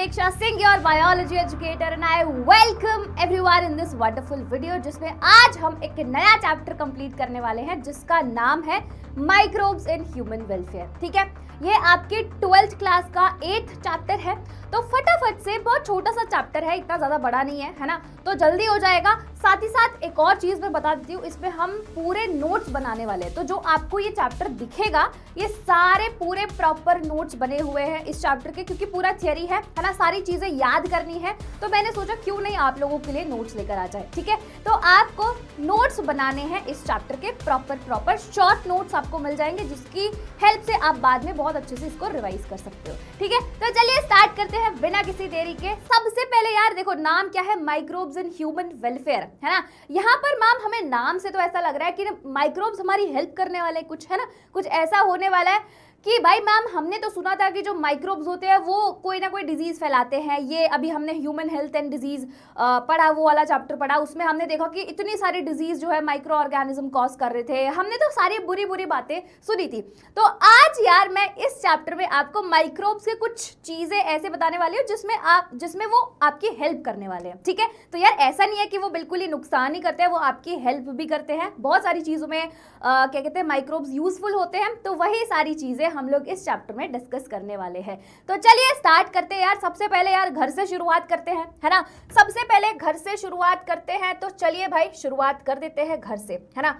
Dipeksha Singh, your biology educator, and I welcome everyone in this wonderful video जिसमें आज हम एक नया चैप्टर कंप्लीट करने वाले हैं जिसका नाम है माइक्रोब्स इन ह्यूमन वेलफेयर। ठीक है, ये आपके 12th क्लास का 8th चैप्टर है, तो फटाफट से, बहुत छोटा सा चैप्टर है, इतना ज़्यादा बड़ा नहीं है, है ना, तो जल्दी हो जाएगा। साथ ही साथ एक और चीज़ मैं बता देती हूँ, इसमें हम पूरे नोट्स बनाने वाले हैं, तो जो आपको ये चैप्टर दिखेगा ये सारे पूरे प्रॉपर नोट्स बने हुए हैं इस चैप्टर के, क्योंकि पूरा थियरी है ना, सारी चीज़ें याद करनी है, तो मैंने सोचा क्यों नहीं आप लोगों के लिए नोट्स लेकर आ जाए। ठीक है, तो आपको नोट्स बनाने हैं इस चैप्टर के, प्रॉपर शॉर्ट नोट्स आपको मिल जाएंगे जिसकी हेल्प से आप बाद में बहुत अच्छे से इसको रिवाइज कर सकते हो। ठीक है, तो चलिए स्टार्ट करते हैं बिना किसी देरी के। सबसे पहले यार देखो, नाम क्या है, माइक्रोब्स इन ह्यूमन वेलफेयर, है ना। यहाँ पर मैम हमें नाम से तो ऐसा लग रहा है कि माइक्रोब्स हमारी हेल्प करने वाले कुछ, है ना, कुछ ऐसा होने वाला है कि भाई मैम हमने तो सुना था कि जो माइक्रोब्स होते हैं वो कोई ना कोई डिजीज फैलाते हैं। ये अभी हमने ह्यूमन हेल्थ एंड डिजीज पढ़ा, वो वाला चैप्टर पढ़ा, उसमें हमने देखा कि इतनी सारी डिजीज जो है माइक्रो ऑर्गेनिज्म कॉज कर रहे थे, हमने तो सारी बुरी बुरी बातें सुनी थी। तो आज यार मैं इस चैप्टर में आपको माइक्रोब्स के कुछ चीजें ऐसे बताने वाली हूँ जिसमें वो आपकी हेल्प करने वाले हैं। ठीक है, तो यार ऐसा नहीं है कि वो बिल्कुल ही नुकसान ही करते हैं, वो आपकी हेल्प भी करते हैं। बहुत सारी चीजों में क्या कहते हैं, माइक्रोब्स यूजफुल होते हैं, तो वही सारी चीजें हम लोग इस चैप्टर में डिस्कस करने वाले हैं। तो चलिए स्टार्ट करते हैं यार। सबसे पहले यार घर से शुरुआत करते हैं, है ना, सबसे पहले घर से शुरुआत करते हैं। तो चलिए भाई शुरुआत कर देते हैं घर से, है ना।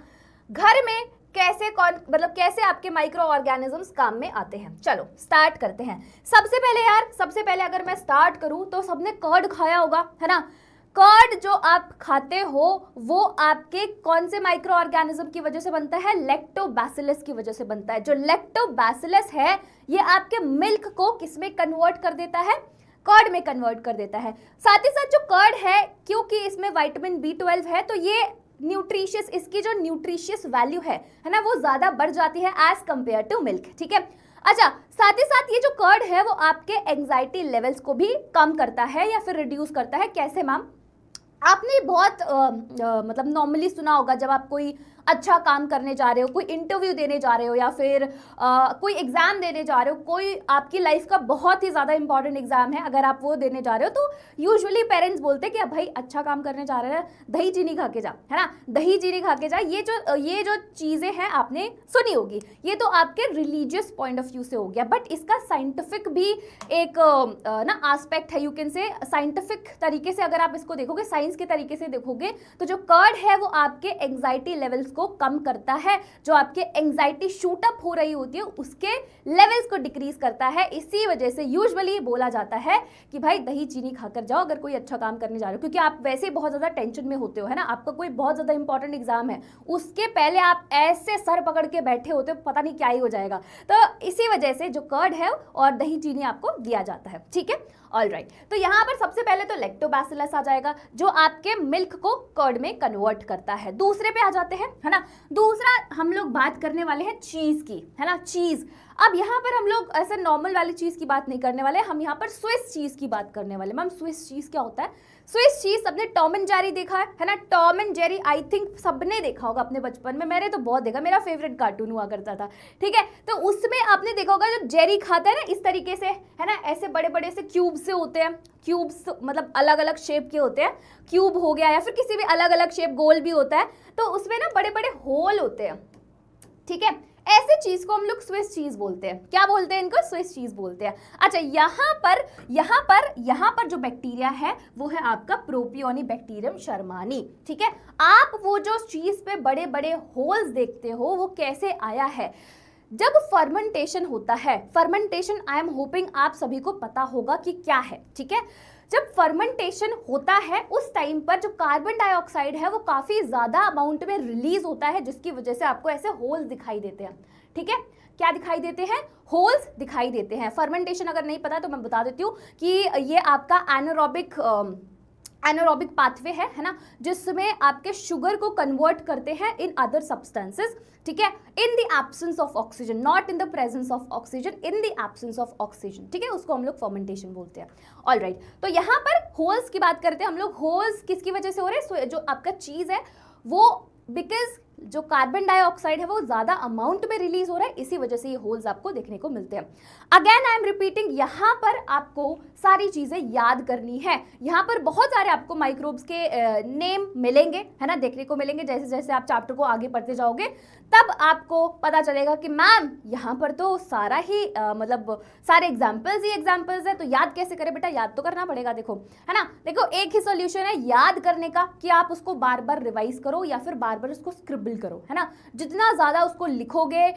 घर में कैसे आपके माइक्रो ऑर्गेनिजम्स काम में आते हैं, चलो स्टार्ट करते हैं। सबसे पहले अगर मैं स्टार्ट करूं तो सबने कर्ड खाया होगा, है ना। कर्ड जो आप खाते हो वो आपके कौन से माइक्रो ऑर्गेनिज्म की वजह से बनता है, लैक्टोबैसिलस की वजह से बनता है। जो लैक्टोबैसिलस है ये आपके मिल्क को किसमें कन्वर्ट कर देता है, कर्ड में कन्वर्ट कर देता है। साथ ही साथ जो कर्ड है, क्योंकि इसमें विटामिन B12 है, तो ये न्यूट्रिशियस, इसकी जो न्यूट्रिशियस वैल्यू है ना, वो ज्यादा बढ़ जाती है एज कंपेयर टू मिल्क। ठीक है, अच्छा, साथ ही साथ ये जो कर्ड है वो आपके एंजाइटी लेवल्स को भी कम करता है या फिर रिड्यूस करता है। कैसे मैम, आपने बहुत मतलब नॉर्मली सुना होगा, जब आप कोई अच्छा काम करने जा रहे हो, कोई इंटरव्यू देने जा रहे हो या फिर कोई एग्जाम देने जा रहे हो, कोई आपकी लाइफ का बहुत ही ज़्यादा इंपॉर्टेंट एग्जाम है, अगर आप वो देने जा रहे हो, तो यूजुअली पेरेंट्स बोलते हैं कि अब भाई अच्छा काम करने जा रहे हैं, दही चीनी खा के जा, है ना, दही चीनी खा के जा। ये जो चीज़ें हैं आपने सुनी होगी, ये तो आपके रिलीजियस पॉइंट ऑफ व्यू से हो गया, बट इसका साइंटिफिक भी एक ना एस्पेक्ट है, यू कैन से साइंटिफिक तरीके से अगर आप इसको देखोगे, साइंस के तरीके से देखोगे, तो जो कर्ड है वो आपके एंजाइटी लेवल्स को कम करता है। जो आपके एंजाइटी शूट अप हो रही होती है उसके लेवल्स को डिक्रीज करता है। इसी वजह से यूजुअली बोला जाता है कि भाई दही चीनी खाकर जाओ अगर कोई अच्छा काम करने जा रहे हो, क्योंकि आप वैसे ही बहुत ज्यादा टेंशन में होते हो, है ना, आपका कोई बहुत ज्यादा इंपॉर्टेंट एग्जाम है, उसके पहले आप ऐसे सर पकड़ के बैठे होते हो, पता नहीं क्या ही हो जाएगा। तो इसी वजह से जो कर्ड है और दही चीनी आपको दिया जाता है। ठीक है, ऑलराइट, तो यहाँ पर सबसे पहले तो लैक्टोबैसिलस आ जाएगा जो आपके मिल्क को कर्ड में कन्वर्ट करता है। दूसरे पे आ जाते हैं, है ना। दूसरा हम लोग बात करने वाले हैं चीज की, है ना, चीज। अब यहाँ पर हम लोग ऐसे नॉर्मल वाली चीज की बात नहीं करने वाले, हम यहाँ पर स्विस चीज की बात करने वाले। मैम स्विस चीज क्या होता है? स्विस चीज, सबने टॉम एंड जेरी देखा है ना, Tom and Jerry I think सबने देखा होगा अपने बचपन में, मैंने तो बहुत देखा, मेरा फेवरेट कार्टून हुआ करता था। ठीक है, तो उसमें आपने देखा होगा जो जेरी खाता है ना, इस तरीके से, है ना, ऐसे बड़े बड़े से क्यूब से होते हैं, क्यूब्स मतलब अलग अलग शेप के होते हैं, क्यूब हो गया या फिर किसी भी अलग अलग शेप, गोल भी होता है, तो उसमें ना बड़े बड़े होल होते हैं। ठीक है, ऐसे चीज को हम लोग स्विस चीज बोलते हैं। क्या बोलते हैं इनको? स्विस चीज बोलते हैं। अच्छा, यहाँ पर जो बैक्टीरिया है वो है आपका प्रोपियोनिबैक्टीरियम शर्मानी। ठीक है, आप वो जो चीज पे बड़े बड़े होल्स देखते हो वो कैसे आया है? जब फर्मेंटेशन होता है, फर्मेंटेशन आई एम होपिंग आप सभी को पता होगा कि क्या है। ठीक है, जब फर्मेंटेशन होता है उस टाइम पर जो कार्बन डाइऑक्साइड है वो काफी ज्यादा अमाउंट में रिलीज होता है, जिसकी वजह से आपको ऐसे होल्स दिखाई देते हैं। ठीक है, क्या दिखाई देते हैं? होल्स दिखाई देते हैं। फर्मेंटेशन अगर नहीं पता तो मैं बता देती हूँ कि ये आपका एनारोबिक पाथवे है ना, जिसमें आपके शुगर को कन्वर्ट करते हैं इन अदर सब्सटेंसेस। ठीक है, in the absence of oxygen, not in the presence of oxygen, in the absence of oxygen. ठीक है, उसको हम लोग फर्मेंटेशन बोलते हैं। ऑलराइट, तो यहाँ पर होल्स की बात करते हैं हम लोग। होल्स किसकी वजह से हो रहे हैं? जो आपका चीज है वो बिकॉज जो कार्बन डाइऑक्साइड है वो ज़्यादा अमाउंट में रिलीज हो रहा है, इसी वजह से ये होल्स आपको देखने को मिलते हैं। अगेन आई एम रिपीटिंग, यहाँ पर आपको सारी चीज़ें याद करनी है। यहाँ पर बहुत सारे आपको माइक्रोब्स के नेम मिलेंगे, है ना, देखने को मिलेंगे। जैसे जैसे आप चैप्टर को आगे पढ़ते जाओगे तब आपको पता चलेगा कि मैम यहाँ पर तो सारा ही मतलब सारे एग्जाम्पल्स ही एग्जाम्पल्स है, तो याद कैसे करें बेटा, याद तो करना पड़ेगा। देखो, है ना, देखो एक ही सॉल्यूशन है याद करने का कि आप उसको बार बार रिवाइज करो या फिर बार बार उसको स्क्रिबल करो, है ना। जितना ज़्यादा उसको लिखोगे,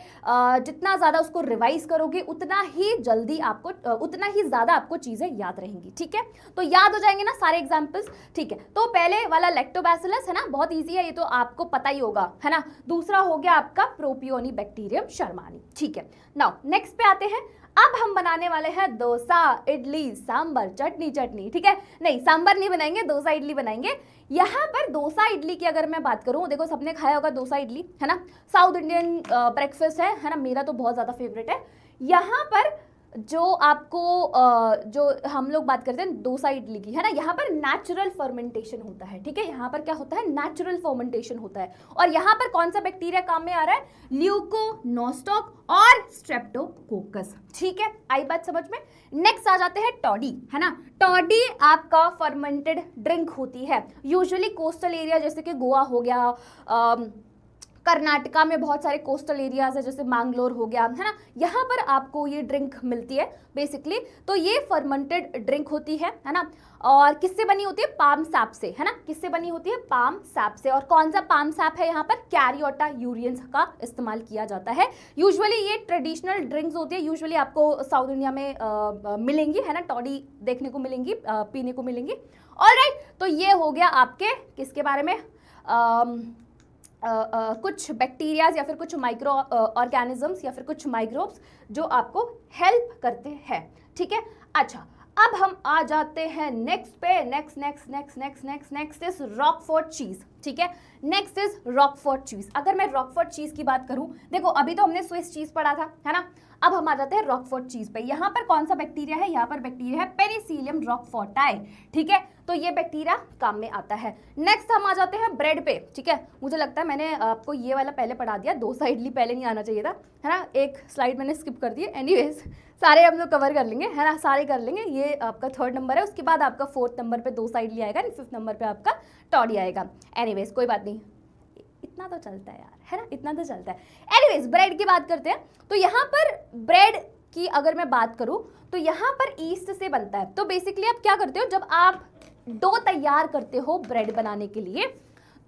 जितना ज़्यादा उसको रिवाइज करोगे, उतना ही जल्दी आपको उतना ही ज़्यादा आपको चीज़ें याद रहेंगी, ठीक है। तो याद हो जाएंगे ना सारे एग्जाम्पल्स, ठीक है। तो पहले वाला लैक्टोबैसिलस है ना, बहुत ईजी है, ये तो आपको पता ही होगा, है ना। दूसरा हो गया आपका प्रोपियोनिबैक्टीरियम शर्मानी, ठीक है। नाउ नेक्स्ट पे आते हैं। अब हम बनाने वाले हैं डोसा, इडली, सांबर, चटनी, ठीक है। नहीं, सांबर नहीं बनाएंगे, डोसा इडली बनाएंगे। यहाँ पर डोसा इडली की अगर मैं बात करूँ, देखो सबने खाया होगा डोसा इडली, है ना, साउथ इंडियन ब्रेकफास्ट है ना, मेरा तो बहुत ज़्यादा फेवरेट है। यहाँ पर जो आपको जो हम लोग बात करते हैं डोसा इडली की, है ना, यहाँ पर नेचुरल फर्मेंटेशन होता है, ठीक है। यहाँ पर क्या होता है, नेचुरल फर्मेंटेशन होता है। और यहाँ पर कौन सा बैक्टीरिया काम में आ रहा है, ल्यूकोनोस्टॉक और स्ट्रेप्टोकोकस, ठीक है। आई बात समझ में। नेक्स्ट आ जाते हैं टॉडी, है ना। टॉडी आपका फर्मेंटेड ड्रिंक होती है, यूजुअली कोस्टल एरिया जैसे कि गोवा हो गया, कर्नाटका में बहुत सारे कोस्टल एरियाज है जैसे मैंगलोर हो गया, है ना, यहाँ पर आपको ये ड्रिंक मिलती है बेसिकली। तो ये फर्मेंटेड ड्रिंक होती है ना। और किससे बनी होती है, पाम सैप से, है ना। किससे बनी होती है, पाम सैप से। और कौन सा पाम सैप है, यहाँ पर कैरियोटा यूरियंस का इस्तेमाल किया जाता है। यूजुअली ये ट्रेडिशनल ड्रिंक्स होती है, यूजुअली आपको साउथ इंडिया में मिलेंगी, है ना, टॉडी देखने को मिलेंगी, पीने को मिलेंगी। ऑलराइट, तो ये हो गया आपके किसके बारे में, कुछ बैक्टीरियाज या फिर कुछ माइक्रो ऑर्गेनिजम्स या फिर कुछ माइक्रोब्स जो आपको हेल्प करते हैं, ठीक है। अच्छा, अब हम आ जाते हैं नेक्स्ट पे। नेक्स्ट इज रॉकफोर्ट चीज, ठीक है। नेक्स्ट इज रॉकफोर्ट चीज। अगर मैं रॉकफोर्ट चीज की बात करूं, देखो अभी तो हमने स्विस चीज पढ़ा था, है ना। अब हम आ जाते हैं रॉकफोर्ट चीज पे। यहाँ पर कौन सा बैक्टीरिया है, यहाँ पर बैक्टीरिया है पेनिसिलियम रॉकफोर्टाई, ठीक है। तो ये बैक्टीरिया काम में आता है। नेक्स्ट हम आ जाते हैं ब्रेड पे, ठीक है। मुझे लगता है मैंने आपको ये वाला पहले पढ़ा दिया, डोसा इडली पहले नहीं आना चाहिए था, है ना, एक स्लाइड मैंने स्किप कर दी। एनीवेज सारे हम लोग कवर कर लेंगे, है ना, सारे कर लेंगे। ये आपका 3rd नंबर है, उसके बाद आपका 4th नंबर पे डोसा इडली आएगा, 5th नंबर पे आपका टॉडी आएगा। एनीवेज कोई बात नहीं, इतना तो चलता है यार, है ना, इतना तो चलता है। एनीवेज ब्रेड की बात करते हैं। तो यहाँ पर ब्रेड की अगर मैं बात करूँ तो यहाँ पर ईस्ट से बनता है। तो बेसिकली आप क्या करते हो, जब आप डो तैयार करते हो ब्रेड बनाने के लिए,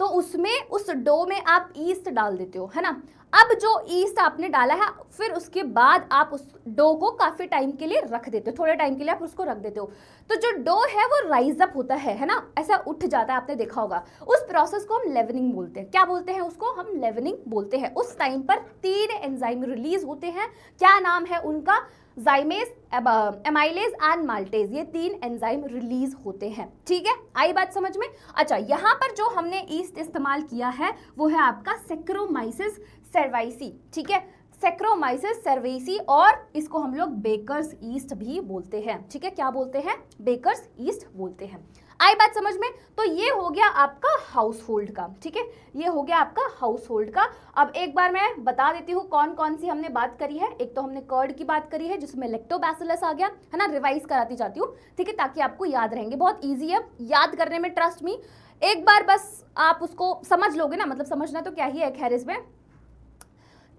तो उसमें उस डो में आप ईस्ट डाल देते हो, है ना। अब जो ईस्ट आपने डाला है, फिर उसके बाद आप उस डो को काफ़ी टाइम के लिए रख देते हो, थोड़े टाइम के लिए आप उसको रख देते हो। तो जो डो है वो राइज अप होता है ना, ऐसा उठ जाता है, आपने देखा होगा। उस प्रोसेस को हम लेवनिंग बोलते हैं। क्या बोलते हैं उसको, हम लेवनिंग बोलते हैं। उस टाइम पर 3 एंजाइम रिलीज होते हैं। क्या नाम है उनका, जाइमेज, एमाइलेज एंड माल्टेज, ये 3 एंजाइम रिलीज होते हैं, ठीक है। आई बात समझ में। अच्छा, यहाँ पर जो हमने ईस्ट इस्तेमाल किया है वो है आपका सेक्रोमाइसिस सर्वाइसी, ठीक है, सेक्रोमाइसिस सर्वेसी, और इसको हम लोग बेकर्स ईस्ट भी बोलते हैं, ठीक है। क्या बोलते हैं, बेकर्स ईस्ट बोलते हैं। आई बात समझ में। तो ये हो गया आपका हाउस होल्ड का, ठीक है, ये हो गया आपका हाउस होल्ड का। अब एक बार मैं बता देती हूँ कौन कौन सी हमने बात करी है। एक तो हमने कर्ड की बात करी है जिसमें लैक्टोबैसिलस आ गया, है ना, रिवाइज कराती जाती हूँ, ठीक है, ताकि आपको याद रहेंगे। बहुत ईजी है याद करने में, ट्रस्ट मी। एक बार बस आप उसको समझ लोगे ना, मतलब समझना तो क्या ही है खैर इसमें,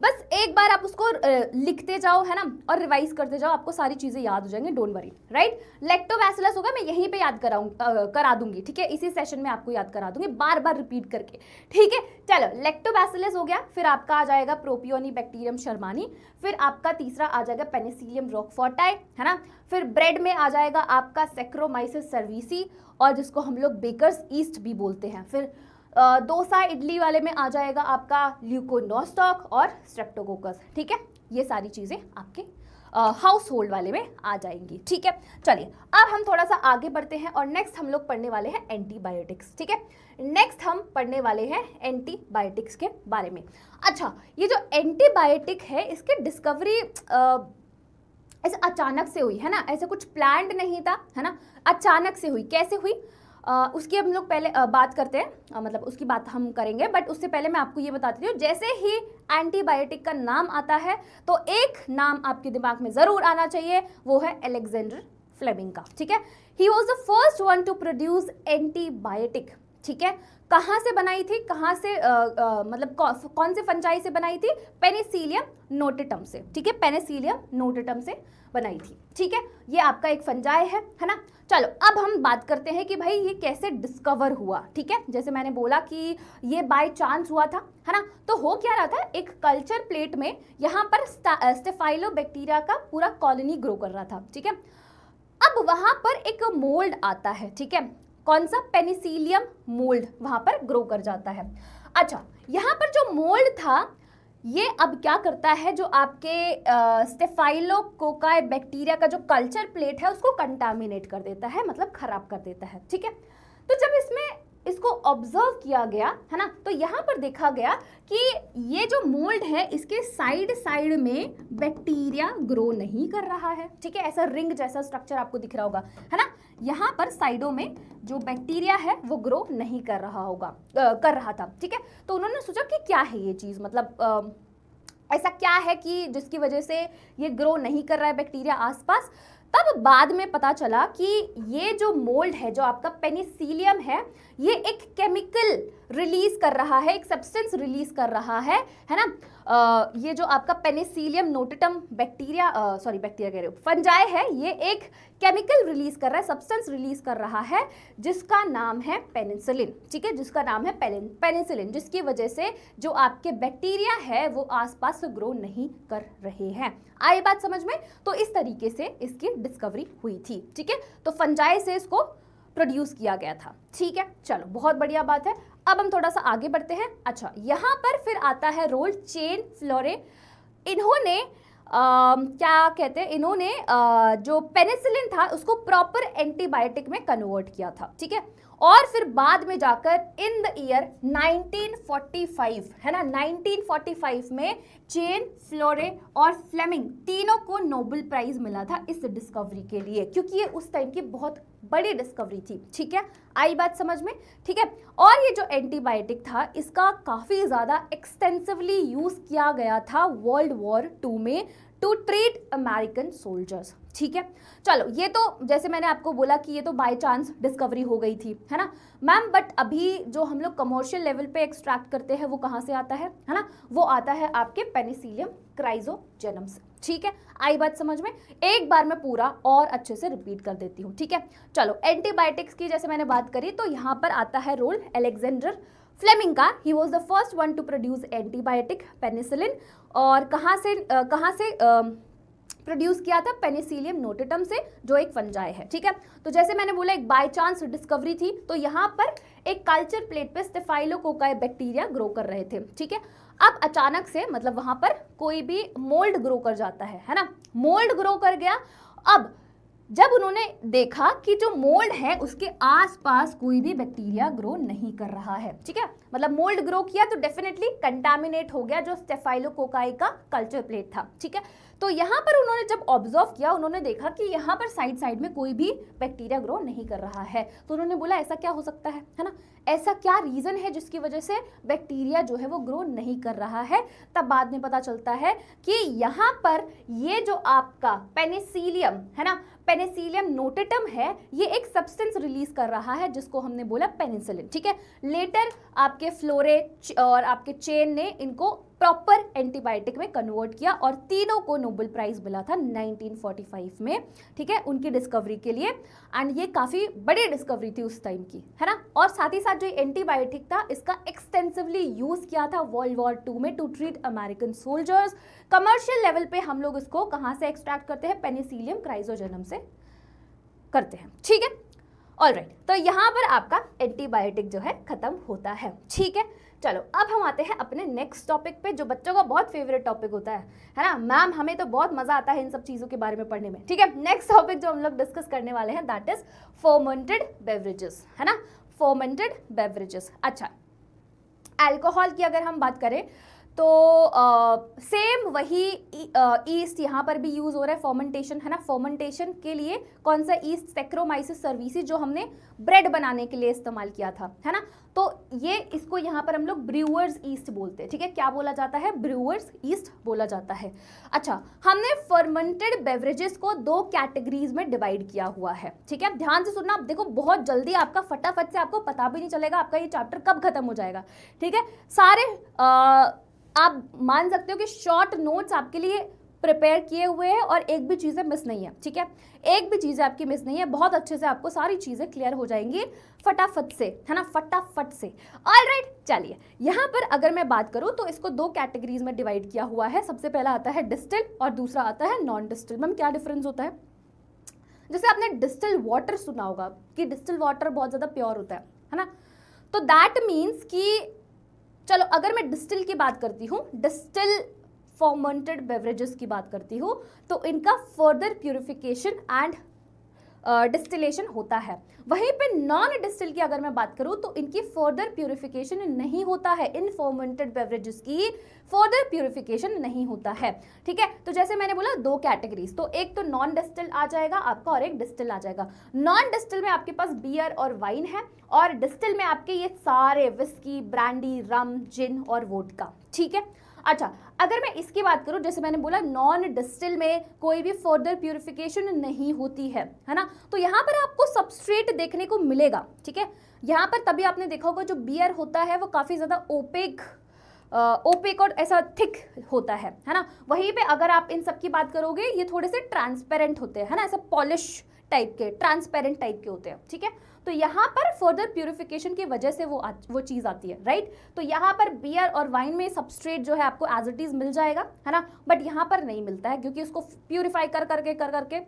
बस एक बार आप उसको लिखते जाओ, है ना, और रिवाइज करते जाओ, आपको सारी चीजें याद हो जाएंगी, डोंट वरी, राइट। लैक्टोबैसिलस होगा, मैं यहीं पे याद करा दूंगी, ठीक है, इसी सेशन में आपको याद करा दूंगी, बार बार रिपीट करके, ठीक है। चलो, लैक्टोबैसिलस हो गया, फिर आपका आ जाएगा प्रोपियोनिबैक्टीरियम शर्मानी, फिर आपका तीसरा आ जाएगा पेनिसिलियम रॉकफोर्टाई, है ना। फिर ब्रेड में आ जाएगा आपका सेक्रोमाइसिस सर्वीसी, और जिसको हम लोग बेकर्स ईस्ट भी बोलते हैं। फिर डोसा इडली वाले में आ जाएगा आपका ल्यूकोनोस्टॉक और स्ट्रेप्टोकोकस, ठीक है। ये सारी चीज़ें आपके हाउस होल्ड वाले में आ जाएंगी, ठीक है। चलिए, अब हम थोड़ा सा आगे बढ़ते हैं और नेक्स्ट हम लोग पढ़ने वाले हैं एंटीबायोटिक्स, ठीक है। नेक्स्ट हम पढ़ने वाले हैं एंटीबायोटिक्स के बारे में। अच्छा, ये जो एंटीबायोटिक है इसकी डिस्कवरी ऐसे अचानक से हुई, है ना, ऐसे कुछ प्लान्ड नहीं था, है ना, अचानक से हुई। कैसे हुई, उसकी हम लोग पहले बात करते हैं, मतलब उसकी बात हम करेंगे, बट उससे पहले मैं आपको ये बताती हूँ, जैसे ही एंटीबायोटिक का नाम आता है तो एक नाम आपके दिमाग में ज़रूर आना चाहिए, वो है अलेक्जेंडर फ्लेमिंग का। ठीक है, he was the first one two produce antibiotic. ठीक है, कहाँ से बनाई थी, कहाँ से मतलब कौन से फंजाई से बनाई थी? पेनिसिलियम नोटेटम से। ठीक है, पेनिसिलियम नोटेटम से बनाई थी। ठीक है, ये आपका एक फंजाई है ना। चलो अब हम बात करते हैं कि भाई ये कैसे डिस्कवर हुआ। ठीक है, जैसे मैंने बोला कि ये बाय चांस हुआ था, है ना। तो हो क्या रहा था, एक कल्चर प्लेट में यहाँ पर स्टेफाइलोबैक्टीरिया का पूरा कॉलोनी ग्रो कर रहा था। ठीक है, अब वहां पर एक मोल्ड आता है। ठीक है, कौन सा? पेनिसिलियम मोल्ड वहां पर ग्रो कर जाता है। अच्छा, यहाँ पर जो मोल्ड था ये अब क्या करता है, जो आपके स्टेफाइलोकोकाई बैक्टीरिया का जो कल्चर प्लेट है उसको कंटामिनेट कर देता है, मतलब खराब कर देता है। ठीक है, तो जब इसको ऑब्जर्व किया गया, है ना, तो यहाँ पर देखा गया कि ये जो मोल्ड है इसके साइड में बैक्टीरिया ग्रो नहीं कर रहा है। ठीक है, ऐसा रिंग जैसा स्ट्रक्चर आपको दिख रहा होगा, है ना। यहाँ पर साइडों में जो बैक्टीरिया है वो ग्रो नहीं कर रहा था। ठीक है, तो उन्होंने सोचा कि क्या है ये चीज़, मतलब ऐसा क्या है कि जिसकी वजह से ये ग्रो नहीं कर रहा है बैक्टीरिया आसपास। तब बाद में पता चला कि ये जो मोल्ड है, जो आपका पेनिसिलियम है, ये एक केमिकल रिलीज कर रहा है, एक सब्सटेंस रिलीज कर रहा है ना। ये जो आपका पेनिसिलियम नोटेटम बैक्टीरिया कह रहे हो, फंजाई है, ये एक केमिकल रिलीज कर रहा है, सब्सटेंस रिलीज कर रहा है जिसका नाम है पेनिसिलिन। ठीक है, जिसका नाम है पेनिसिलिन, जिसकी वजह से जो आपके बैक्टीरिया है वो आसपास ग्रो नहीं कर रहे हैं। आई बात समझ में? तो इस तरीके से इसकी डिस्कवरी हुई थी। ठीक है, तो फंजाई से इसको प्रोड्यूस किया गया था। ठीक है, चलो बहुत बढ़िया बात है। अब हम थोड़ा सा आगे बढ़ते हैं। अच्छा, यहाँ पर फिर आता है रोल चेन फ्लोरे। इन्होंने क्या कहते हैं, इन्होंने जो पेनिसिलिन था उसको प्रॉपर एंटीबायोटिक में कन्वर्ट किया था। ठीक है, और फिर बाद में जाकर इन द ईयर 1945, है ना, 1945 में चेन, फ्लोरे और फ्लेमिंग तीनों को नोबेल प्राइज मिला था इस डिस्कवरी के लिए, क्योंकि ये उस टाइम की बहुत बड़ी डिस्कवरी थी। ठीक है, आई बात समझ में? ठीक है, और ये जो एंटीबायोटिक था इसका काफ़ी ज़्यादा एक्सटेंसिवली यूज़ किया गया था वर्ल्ड वॉर 2 में टू ट्रीट अमेरिकन सोल्जर्स। ठीक है, चलो ये तो जैसे मैंने आपको बोला कि ये तो बाय चांस डिस्कवरी हो गई थी, है ना मैम, बट अभी जो हम लोग कमर्शियल लेवल पे एक्सट्रैक्ट करते हैं वो कहाँ से आता है ना, वो आता है आपके पेनिसिलियम क्राइजोजेनम से। ठीक है, आई बात समझ में? एक बार मैं पूरा और अच्छे से रिपीट कर देती हूँ। ठीक है, चलो एंटीबायोटिक्स की जैसे मैंने बात करी तो यहाँ पर आता है रोल अलेक्जेंडर फ्लेमिंग का। He was the first one two produce antibiotic penicillin, और कहाँ से प्रोड्यूस किया था? पेनिसिलियम नोटेटम से, जो एक फंजाई है। ठीक है, तो जैसे मैंने बोला एक बाय चांस डिस्कवरी थी, तो यहाँ पर एक कल्चर प्लेट पे स्टेफाइलोकोकाई बैक्टीरिया ग्रो कर रहे थे। ठीक है, अब अचानक से मतलब वहां पर कोई भी मोल्ड ग्रो कर जाता है ना, मोल्ड ग्रो कर गया। अब जब उन्होंने देखा कि जो मोल्ड है उसके आसपास कोई भी बैक्टीरिया ग्रो नहीं कर रहा है, ठीक है, मतलब मोल्ड ग्रो किया तो डेफिनेटली कंटामिनेट हो गया जो स्टेफाइलोकोकाई का कल्चर प्लेट था। ठीक है, तो यहाँ पर उन्होंने जब ऑब्जर्व किया, उन्होंने देखा कि यहाँ पर साइड में कोई भी बैक्टीरिया ग्रो नहीं कर रहा है, तो उन्होंने बोला ऐसा क्या हो सकता है ना, ऐसा क्या रीज़न है जिसकी वजह से बैक्टीरिया जो है वो ग्रो नहीं कर रहा है। तब बाद में पता चलता है कि यहाँ पर ये जो आपका पेनिसिलियम है ना, पेनिसिलियम नोटेटम है, ये एक सब्सटेंस रिलीज कर रहा है जिसको हमने बोला पेनिसिलिन। ठीक है, लेटर आपके फ्लोरे और आपके चेन ने इनको प्रॉपर एंटीबायोटिक में कन्वर्ट किया और तीनों को नोबेल प्राइज मिला था 1945 में। ठीक है, उनकी डिस्कवरी के लिए, एंड ये काफ़ी बड़ी डिस्कवरी थी उस टाइम की, है ना। और साथ ही साथ जो एंटीबायोटिक था इसका एक्सटेंसिवली यूज़ किया था वर्ल्ड वॉर 2 में to treat American soldiers. Commercial level पे हम लोग इसको कहाँ से एक्सट्रैक्ट करते हैं? पेनिसिलियम क्राइजोजेनम से करते हैं। ठीक है, ऑलराइट, तो यहाँ पर आपका एंटीबायोटिक जो है खत्म होता है। ठीक है, चलो अब हम आते हैं अपने नेक्स्ट टॉपिक पे, जो बच्चों का बहुत फेवरेट टॉपिक होता है ना मैम, हमें तो बहुत मजा आता है इन सब चीज़ों के बारे में पढ़ने में। ठीक है, नेक्स्ट टॉपिक जो हम लोग डिस्कस करने वाले हैं दैट इज फर्मेंटेड बेवरेजेस, है ना, फर्मेंटेड बेवरेजेस। अच्छा, अल्कोहल की अगर हम बात करें तो सेम वही ईस्ट यहाँ पर भी यूज हो रहा है फर्मेंटेशन, है ना। फर्मेंटेशन के लिए कौन सा ईस्ट, सैक्रोमाइसिस सर्विसेज, जो हमने ब्रेड बनाने के लिए इस्तेमाल किया था, है ना। तो ये इसको यहाँ पर हम लोग ब्रूअर्स ईस्ट बोलते हैं, ठीक है। क्या बोला जाता है? ब्रूअर्स ईस्ट बोला जाता है। अच्छा, हमने फर्मेंटेड बेवरेजेस को 2 कैटेगरीज में डिवाइड किया हुआ है, ठीक है। ध्यान से सुनना, आप देखो बहुत जल्दी आपका फटाफट से आपको पता भी नहीं चलेगा आपका ये चैप्टर कब खत्म हो जाएगा, ठीक है। सारे आप मान सकते हो कि शॉर्ट नोट्स आपके लिए प्रिपेयर किए हुए हैं और एक भी चीज़ें मिस नहीं है, ठीक है। एक भी चीज़ें आपकी मिस नहीं है, बहुत अच्छे से आपको सारी चीज़ें क्लियर हो जाएंगी फटाफट से, है ना, फटाफट से। ऑलराइट, चलिए यहाँ पर अगर मैं बात करूँ तो इसको 2 कैटेगरीज में डिवाइड किया हुआ है। सबसे पहला आता है डिस्टिल और दूसरा आता है नॉन डिस्टिल। मैम क्या डिफरेंस होता है? जैसे आपने डिस्टिल वाटर सुना होगा कि डिस्टिल वाटर बहुत ज़्यादा प्योर होता है ना। तो दैट मीन्स कि चलो अगर मैं डिस्टिल की बात करती हूँ, डिस्टिल फर्मेंटेड बेवरेजेस की बात करती हूँ, तो इनका फर्दर प्यूरिफिकेशन एंड डिस्टिलेशन होता है। वहीं पे नॉन डिस्टिल की अगर मैं बात करूं तो इनकी फर्दर प्यूरिफिकेशन नहीं होता है। इन फर्मेंटेड बेवरेजेस की फर्दर प्यूरिफिकेशन नहीं होता है, ठीक है। तो जैसे मैंने बोला 2 कैटेगरीज, तो एक तो नॉन डिस्टिल आ जाएगा आपका और एक डिस्टिल आ जाएगा। नॉन डिस्टिल में आपके पास बियर और वाइन है और डिस्टिल में आपके ये सारे विस्की, ब्रांडी, रम, जिन और वोडका, ठीक है। अच्छा, अगर मैं इसकी बात करूं, जैसे मैंने बोला नॉन डिस्टिल में कोई भी फर्दर प्यूरिफिकेशन नहीं होती है ना। तो यहाँ पर आपको सबस्ट्रेट देखने को मिलेगा, ठीक है। यहाँ पर तभी आपने देखा होगा जो बियर होता है वो काफ़ी ज़्यादा ओपेक और ऐसा थिक होता है ना। वहीं पे अगर आप इन सब की बात करोगे ये थोड़े से ट्रांसपेरेंट होते हैं, है ना, ऐसा पॉलिश टाइप के, ट्रांसपेरेंट टाइप के होते हैं, ठीक है। तो यहाँ पर फर्दर प्यूरिफिकेशन की वजह से वो चीज़ आती है, राइट। तो यहाँ पर बियर और वाइन में सबस्ट्रेट जो है आपको एज इट इज मिल जाएगा, है ना, बट यहाँ पर नहीं मिलता है क्योंकि उसको प्यूरिफाई कर करके,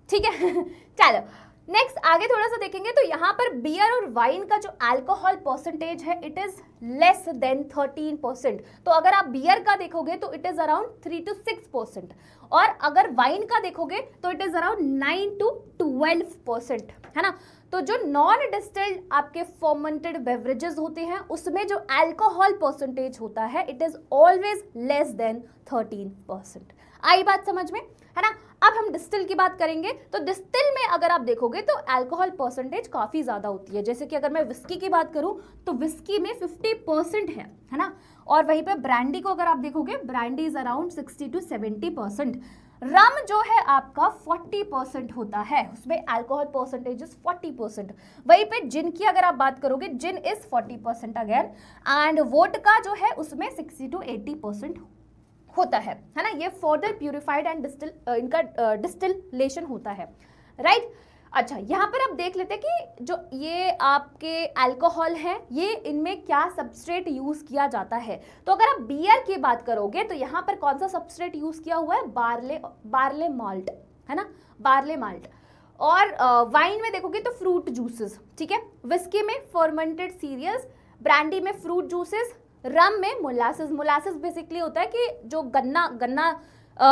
ठीक है। चलो नेक्स्ट आगे थोड़ा सा देखेंगे तो यहाँ पर बियर और वाइन का जो अल्कोहल परसेंटेज है इट इज लेस देन 13%। तो अगर आप बियर का देखोगे तो इट इज अराउंड 3 to 6% और अगर वाइन का देखोगे तो इट इज अराउंड 9 to 12%, है ना। तो जो नॉन डिस्टिल्ड आपके फर्मेंटेड बेवरेजेस होते हैं उसमें जो अल्कोहल परसेंटेज होता है it is always less than 13%। आई बात समझ में, है ना। अब हम डिस्टिल की बात करेंगे तो डिस्टिल में अगर आप देखोगे तो अल्कोहल परसेंटेज काफ़ी ज़्यादा होती है। जैसे कि अगर मैं विस्की की बात करूं तो विस्की में 50% है ना। और वहीं पे ब्रांडी को अगर आप देखोगे ब्रांडी इज अराउंड 60 to 70%। रम जो है आपका 40% होता है, उसमें अल्कोहल परसेंटेज इज 40%। वहीं पे जिन की अगर आप बात करोगे जिन इज 40% अगेन एंड वोडका जो है उसमें 60 to 80% होता है ना। ये फर्दर प्यूरिफाइड एंड इनका डिस्टिलेशन होता है, राइट। अच्छा, यहाँ पर आप देख लेते हैं कि जो ये आपके अल्कोहल है ये इनमें क्या सबस्ट्रेट यूज किया जाता है। तो अगर आप बियर की बात करोगे तो यहाँ पर कौन सा सबस्ट्रेट यूज किया हुआ है? बार्ले माल्ट, है ना, बार्ले माल्ट। और वाइन में देखोगे तो फ्रूट जूसेस, ठीक है। विस्की में फर्मेंटेड सीरियल्स, ब्रांडी में फ्रूट जूसेस, रम में मोलासेस। मोलासेस बेसिकली होता है कि जो गन्ना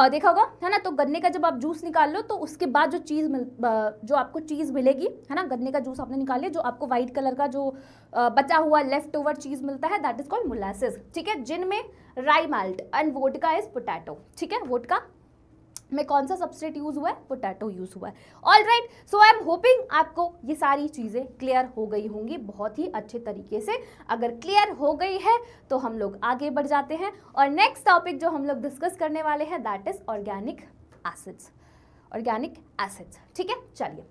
देखा होगा, है ना। तो गन्ने का जब आप जूस निकाल लो तो उसके बाद जो आपको चीज़ मिलेगी, है ना, गन्ने का जूस आपने निकाल लिया, जो आपको व्हाइट कलर का जो बचा हुआ लेफ्ट ओवर चीज़ मिलता है दैट इज कॉल्ड मोलासेस, ठीक है। जिनमें राई malt and vodka is potato, ठीक है। वोडका में कौन सा सबस्ट्रेट यूज हुआ है? पोटैटो यूज हुआ है। All right, so I am hoping आपको ये सारी चीज़ें क्लियर हो गई होंगी बहुत ही अच्छे तरीके से। अगर क्लियर हो गई है तो हम लोग आगे बढ़ जाते हैं और नेक्स्ट टॉपिक जो हम लोग डिस्कस करने वाले हैं that is organic acids. Organic acids, ठीक है। चलिए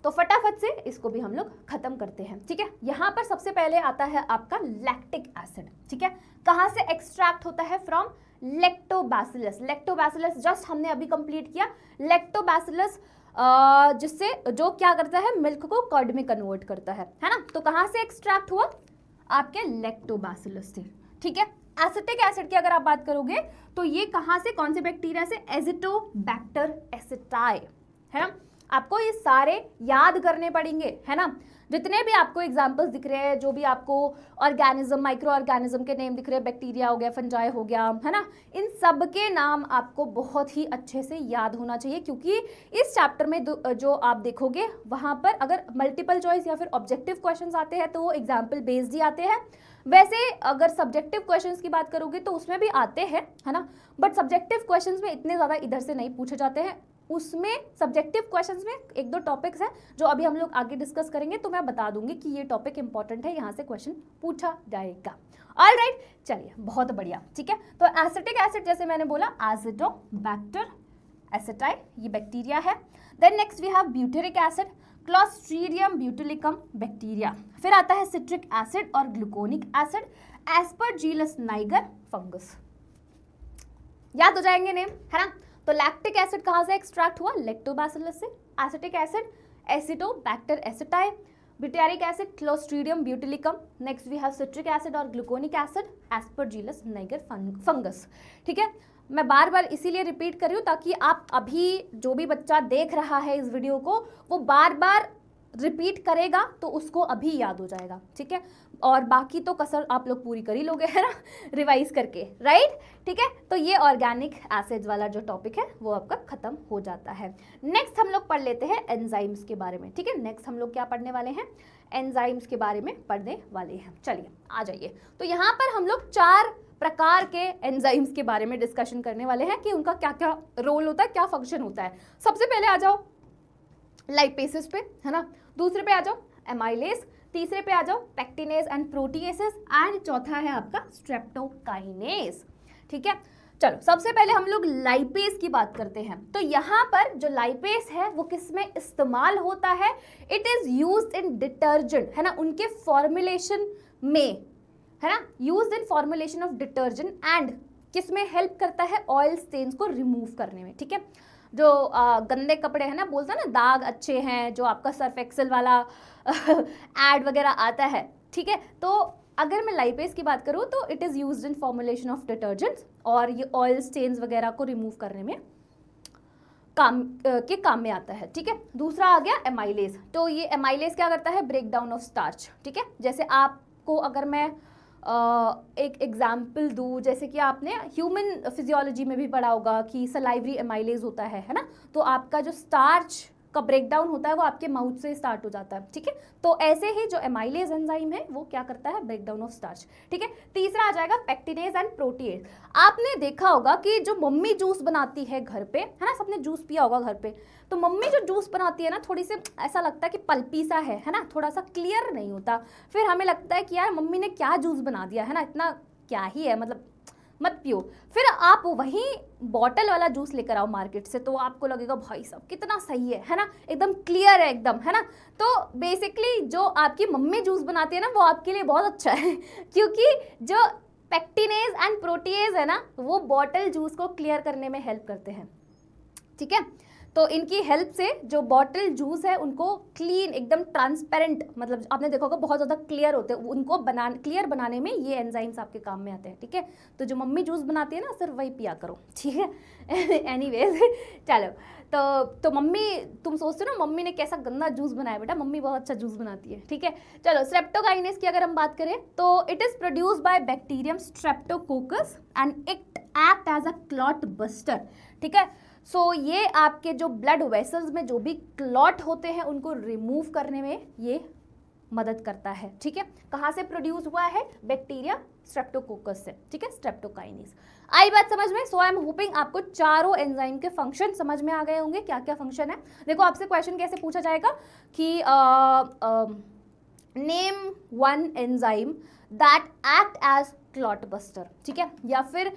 तो फटाफट से इसको भी हम लोग खत्म करते हैं, ठीक है। यहाँ पर सबसे पहले आता है आपका लैक्टिक एसिड, ठीक है। कहाँ से एक्सट्रैक्ट होता है? From lactobacillus. लैक्टोबैसिलस जस्ट हमने अभी कंप्लीट किया। लैक्टोबैसिलस जिससे जो क्या करता है मिल्क को कर्ड में कन्वर्ट करता है ना। तो कहाँ से एक्सट्रैक्ट हुआ? आपके लैक्टोबैसिलस से, ठीक है। एसिटिक एसिड की अगर आप बात करोगे तो ये कहाँ से, कौन से बैक्टीरिया से? एजिटोबैक्टर एसिटाई, है ना। आपको ये सारे याद करने पड़ेंगे, है ना। जितने भी आपको एग्जाम्पल्स दिख रहे हैं, जो भी आपको ऑर्गेनिज्म, माइक्रो ऑर्गेनिज्म के नेम दिख रहे हैं, बैक्टीरिया हो गया, फंजाई हो गया, है ना, इन सब के नाम आपको बहुत ही अच्छे से याद होना चाहिए क्योंकि इस चैप्टर में जो आप देखोगे वहाँ पर अगर मल्टीपल चॉइस या फिर ऑब्जेक्टिव क्वेश्चंस आते हैं तो वो एग्जाम्पल बेस्ड ही आते हैं। वैसे अगर सब्जेक्टिव क्वेश्चंस की बात करोगे तो उसमें भी आते हैं, है ना, बट सब्जेक्टिव क्वेश्चंस में इतने ज़्यादा इधर से नहीं पूछे जाते हैं। उसमें सब्जेक्टिव क्वेश्चंस में एक दो टॉपिक्स हैं जो अभी हम लोग आगे डिस्कस करेंगे, तो मैं बता दूंगी कि ये टॉपिक इंपॉर्टेंट है, यहाँ से क्वेश्चन पूछा जाएगा। ऑलराइट, चलिए बहुत बढ़िया, ठीक है। तो एसिटिक एसिड जैसे मैंने बोला एसिडोबैक्टर एसिटाइल, ये बैक्टीरिया है। Then next we have butyric acid, clostridium butylicum bacteria. फिर आता है सिट्रिक एसिड और gluconic acid, aspergillus niger fungus. याद हो जाएंगे नेम, है ना। तो लैक्टिक एसिड कहाँ से एक्सट्रैक्ट हुआ, लैक्टोबैसिलस से। Acetic acid acetobacter acetyl, butyric acid clostridium butylicum. Next we have citric acid और gluconic acid, aspergillus niger fungus. ठीक है, मैं बार बार इसीलिए रिपीट कर रही हूँ ताकि आप अभी जो भी बच्चा देख रहा है इस वीडियो को वो बार बार रिपीट करेगा तो उसको अभी याद हो जाएगा, ठीक है। और बाकी तो कसर आप लोग पूरी कर ही लोगे, है ना, रिवाइज करके, राइट। ठीक है, तो ये ऑर्गेनिक एसिड्स वाला जो टॉपिक है वो आपका खत्म हो जाता है। नेक्स्ट हम लोग पढ़ लेते हैं एंजाइम्स के बारे में, ठीक है। नेक्स्ट हम लोग क्या पढ़ने वाले हैं, एंजाइम्स के बारे में पढ़ने वाले हैं। चलिए आ जाइए। तो यहाँ पर हम लोग 4 प्रकार के एंजाइम्स के बारे में डिस्कशन करने वाले हैं कि उनका क्या क्या रोल होता है, क्या फंक्शन होता है। सबसे पहले आ जाओ लाइपेसेस पे, है ना। दूसरे पे आ जाओ एमाइलेज, तीसरे पे आ जाओ पैक्टिनेज एंड प्रोटीएसेस, एंड चौथा है आपका स्ट्रेप्टोकाइनेज। ठीक है, चलो सबसे पहले हम लोग लाइपेज की बात करते हैं। तो यहाँ पर जो लाइपेज है वो किस में इस्तेमाल होता है, it is used in detergent, है ना, उनके फॉर्मुलेशन में, है ना, used in formulation of detergent, and किस में हेल्प करता है, ऑयल स्टेन्स को रिमूव करने में। ठीक है, जो गंदे कपड़े हैं ना, बोलते हैं ना दाग अच्छे हैं, जो आपका सर्फ एक्सेल वाला एड वगैरह आता है, ठीक है। तो अगर मैं लाइपेज की बात करूँ तो it is used in formulation of detergents, और ये ऑयल स्टेन्स वगैरह को रिमूव करने में काम में आता है। ठीक है, दूसरा आ गया एमाइलेज। तो ये एमाइलेज क्या करता है, ब्रेक डाउन ऑफ स्टार्च। ठीक है, जैसे आपको अगर मैं एक एग्जाम्पल दूँ, जैसे कि आपने ह्यूमन फिजियोलॉजी में भी पढ़ा होगा कि सलाइवरी एमाइलेज होता है ना, तो आपका जो स्टार्च का ब्रेक डाउन होता है वो आपके माउथ से स्टार्ट हो जाता है। ठीक है, तो ऐसे ही जो एमाइलेज एंजाइम है वो क्या करता है, ब्रेक डाउन ऑफ स्टार्च। ठीक है, तीसरा आ जाएगा पैक्टिनेज एंड प्रोटीएज। आपने देखा होगा कि जो मम्मी जूस बनाती है घर पे, है ना, सबने जूस पिया होगा घर पे, तो मम्मी जो जूस बनाती है ना, थोड़ी सी ऐसा लगता है कि पल्पी सा है ना, थोड़ा सा क्लियर नहीं होता। फिर हमें लगता है कि यार मम्मी ने क्या जूस बना दिया, है ना, इतना क्या ही है, मतलब मत पियो। फिर आप वही बॉटल वाला जूस लेकर आओ मार्केट से, तो आपको लगेगा भाई साहब कितना सही है ना, एकदम क्लियर है एकदम, है ना। तो बेसिकली जो आपकी मम्मी जूस बनाती है ना वो आपके लिए बहुत अच्छा है क्योंकि जो पैक्टिनेज एंड प्रोटीएज है ना वो बॉटल जूस को क्लियर करने में हेल्प करते हैं। ठीक है, तो इनकी हेल्प से जो बॉटल जूस है उनको क्लीन, एकदम ट्रांसपेरेंट, मतलब आपने देखा होगा बहुत ज़्यादा क्लियर होते हैं, उनको क्लियर बनाने में ये एंजाइम्स आपके काम में आते हैं। ठीक है, तो जो मम्मी जूस बनाती है ना सिर्फ वही पिया करो, ठीक है। एनीवेज चलो, तो मम्मी, तुम सोचते हो ना मम्मी ने कैसा गंदा जूस बनाया, बेटा मम्मी बहुत अच्छा जूस बनाती है। ठीक है, चलो स्ट्रेप्टोकाइनेज की अगर हम बात करें तो it is produce by bacterium streptococcus and it act as a clot buster. ठीक है, सो ये आपके जो ब्लड वेसल्स में जो भी क्लॉट होते हैं उनको रिमूव करने में ये मदद करता है। ठीक है, कहाँ से प्रोड्यूस हुआ है, बैक्टीरिया स्ट्रेप्टोकोकस से। ठीक है, स्ट्रेप्टोकाइनेज। आई बात समझ में। सो आई एम होपिंग आपको चारों एंजाइम के फंक्शन समझ में आ गए होंगे, क्या क्या फंक्शन है। देखो आपसे क्वेश्चन कैसे पूछा जाएगा कि name one enzyme that act as clot buster. ठीक है, या फिर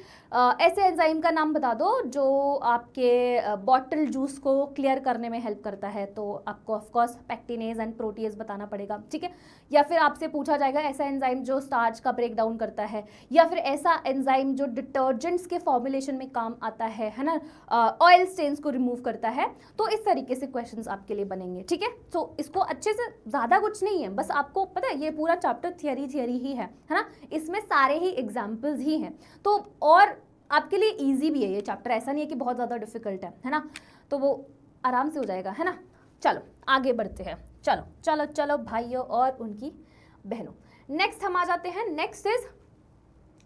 ऐसे एंजाइम का नाम बता दो जो आपके बॉटल जूस को क्लियर करने में हेल्प करता है, तो आपको ऑफकोर्स पैक्टिनेज एंड प्रोटीएज बताना पड़ेगा। ठीक है, या फिर आपसे पूछा जाएगा ऐसा एंजाइम जो स्टार्च का ब्रेक डाउन करता है, या फिर ऐसा एंजाइम जो डिटर्जेंट्स के फॉर्मुलेशन में काम आता है ना, ऑयल स्टेन्स को रिमूव करता है। तो इस तरीके से क्वेश्चंस आपके लिए बनेंगे। ठीक है, तो इसको अच्छे से, ज़्यादा कुछ नहीं है, बस आपको पता है ये पूरा चैप्टर थियरी ही है ना, इसमें सारे ही एग्जाम्पल्स ही हैं, तो और आपके लिए इजी भी है ये चैप्टर, ऐसा नहीं है कि बहुत ज़्यादा डिफिकल्ट है ना, तो वो आराम से हो जाएगा, है ना। चलो आगे बढ़ते हैं, चलो चलो चलो भाइयों और उनकी बहनों। नेक्स्ट हम आ जाते हैं, नेक्स्ट इज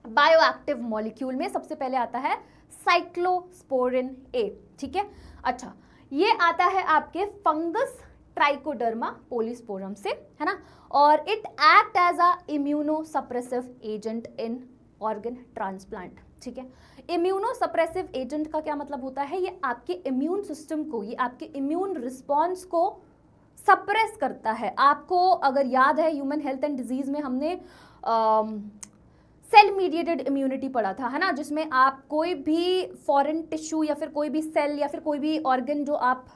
बायोएक्टिव मॉलिक्यूल में सबसे पहले आता है साइक्लोस्पोरिन ए। ठीक है, अच्छा ये आता है आपके फंगस ट्राइकोडर्मा पोलिस्पोरम से, है ना। और it act as a immunosuppressive agent in organ transplant, ठीक है। इम्यूनोसप्रेसिव एजेंट का क्या मतलब होता है, ये आपके इम्यून सिस्टम को, ये आपके इम्यून रिस्पॉन्स को सप्रेस करता है। आपको अगर याद है ह्यूमन हेल्थ एंड डिजीज में हमने सेल मीडिएटेड इम्यूनिटी पढ़ा था, है ना, जिसमें आप कोई भी फॉरेन टिश्यू या फिर कोई भी सेल या फिर कोई भी ऑर्गन जो आप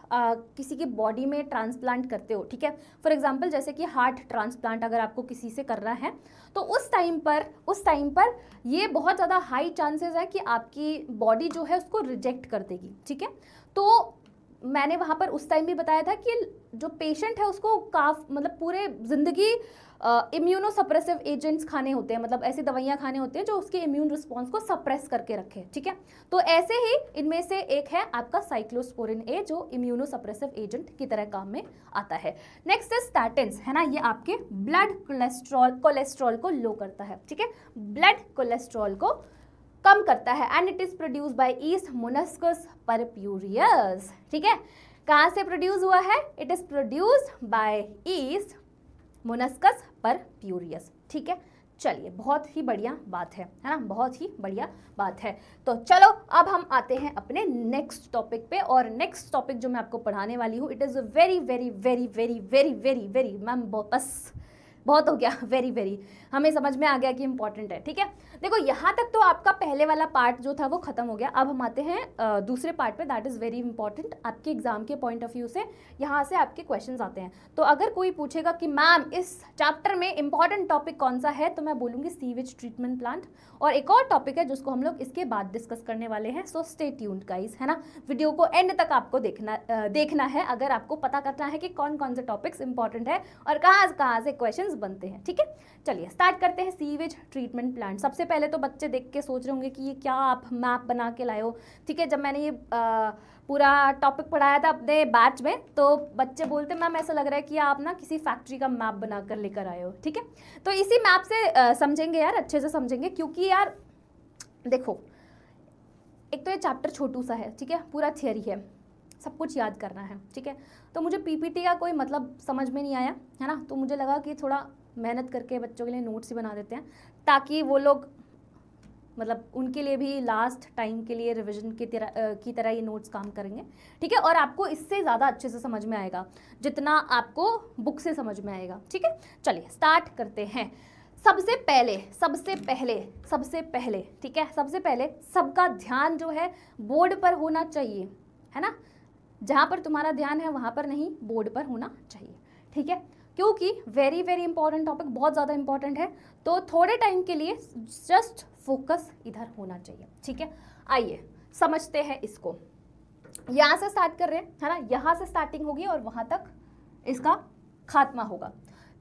किसी की बॉडी में ट्रांसप्लांट करते हो, ठीक है। फॉर एग्जांपल जैसे कि हार्ट ट्रांसप्लांट अगर आपको किसी से करना है तो उस टाइम पर ये बहुत ज़्यादा हाई चांसेस है कि आपकी बॉडी जो है उसको रिजेक्ट कर देगी, ठीक है। तो मैंने वहाँ पर उस टाइम भी बताया था कि जो पेशेंट है उसको मतलब पूरे ज़िंदगी इम्यूनोसप्रेसिव एजेंट्स खाने होते हैं, मतलब ऐसी दवाइयाँ खाने होते हैं जो उसके इम्यून रिस्पॉन्स को सप्रेस करके रखे, ठीक है। तो ऐसे ही इनमें से एक है आपका साइक्लोस्पोरिन ए, जो इम्यूनोसप्रेसिव एजेंट की तरह काम में आता है। नेक्स्ट इज स्टैटिन्स, है ना, ये आपके ब्लड कोलेस्ट्रॉल को लो करता है, ठीक है, ब्लड कोलेस्ट्रॉल को कम करता है। And it is produce by east molluscs purpureus, ठीक है। कहाँ से प्रोड्यूस हुआ है, it is produced by east molluscs purpureus, ठीक है। चलिए, बहुत ही बढ़िया बात है ना, बहुत ही बढ़िया बात है। तो चलो अब हम आते हैं अपने नेक्स्ट टॉपिक पे, और नेक्स्ट टॉपिक जो मैं आपको पढ़ाने वाली हूँ, it is very very very very very very very, ma'am बस बहुत हो गया, वेरी वेरी, हमें समझ में आ गया कि इंपॉर्टेंट है, ठीक है। देखो यहाँ तक तो आपका पहले वाला पार्ट जो था वो खत्म हो गया। अब हम आते हैं दूसरे पार्ट पे, दैट इज़ वेरी इंपॉर्टेंट आपके एग्जाम के पॉइंट ऑफ व्यू से। यहाँ से आपके क्वेश्चंस आते हैं। तो अगर कोई पूछेगा कि मैम इस चैप्टर में इंपॉर्टेंट टॉपिक कौन सा है, तो मैं बोलूँगी सीवेज ट्रीटमेंट प्लांट। और एक और टॉपिक है जिसको हम लोग इसके बाद डिस्कस करने वाले हैं। सो स्टे ट्यून्ड गाइस, है ना, वीडियो को एंड तक आपको देखना है अगर आपको पता करना है कि कौन कौन से टॉपिक्स इंपॉर्टेंट है और कहाँ से क्वेश्चंस बनते हैं, ठीक है। चलिए स्टार्ट करते हैं सीवेज ट्रीटमेंट प्लांट। सबसे पहले तो बच्चे देख के सोच रहे होंगे कि ये क्या आप मैप बना के लाए हो, ठीक है। जब मैंने ये पूरा टॉपिक पढ़ाया था अपने बैच में, तो बच्चे बोलते मैम ऐसा लग रहा है कि आप ना किसी फैक्ट्री का मैप बना कर लेकर आए हो, ठीक है। तो इसी मैप से समझेंगे यार, अच्छे से समझेंगे, क्योंकि यार देखो, एक तो ये चैप्टर छोटू सा है, ठीक है, पूरा थियरी है, सब कुछ याद करना है, ठीक है। तो मुझे पीपीटी का कोई मतलब समझ में नहीं आया, है ना, तो मुझे लगा कि थोड़ा मेहनत करके बच्चों के लिए नोट्स ही बना देते हैं, ताकि वो लोग मतलब उनके लिए भी लास्ट टाइम के लिए रिवीजन की तरह ये नोट्स काम करेंगे, ठीक है। और आपको इससे ज़्यादा अच्छे से समझ में आएगा जितना आपको बुक से समझ में आएगा, ठीक है। चलिए स्टार्ट करते हैं। सबसे पहले ठीक है, सबसे पहले सबका ध्यान जो है बोर्ड पर होना चाहिए, है ना। जहाँ पर तुम्हारा ध्यान है वहाँ पर नहीं, बोर्ड पर होना चाहिए, ठीक है, क्योंकि वेरी वेरी इंपॉर्टेंट टॉपिक, बहुत ज़्यादा इंपॉर्टेंट है। तो थोड़े टाइम के लिए जस्ट फोकस इधर होना चाहिए, ठीक है। आइए समझते हैं इसको। यहाँ से स्टार्ट कर रहे हैं, है ना, यहाँ से स्टार्टिंग होगी और वहाँ तक इसका खात्मा होगा।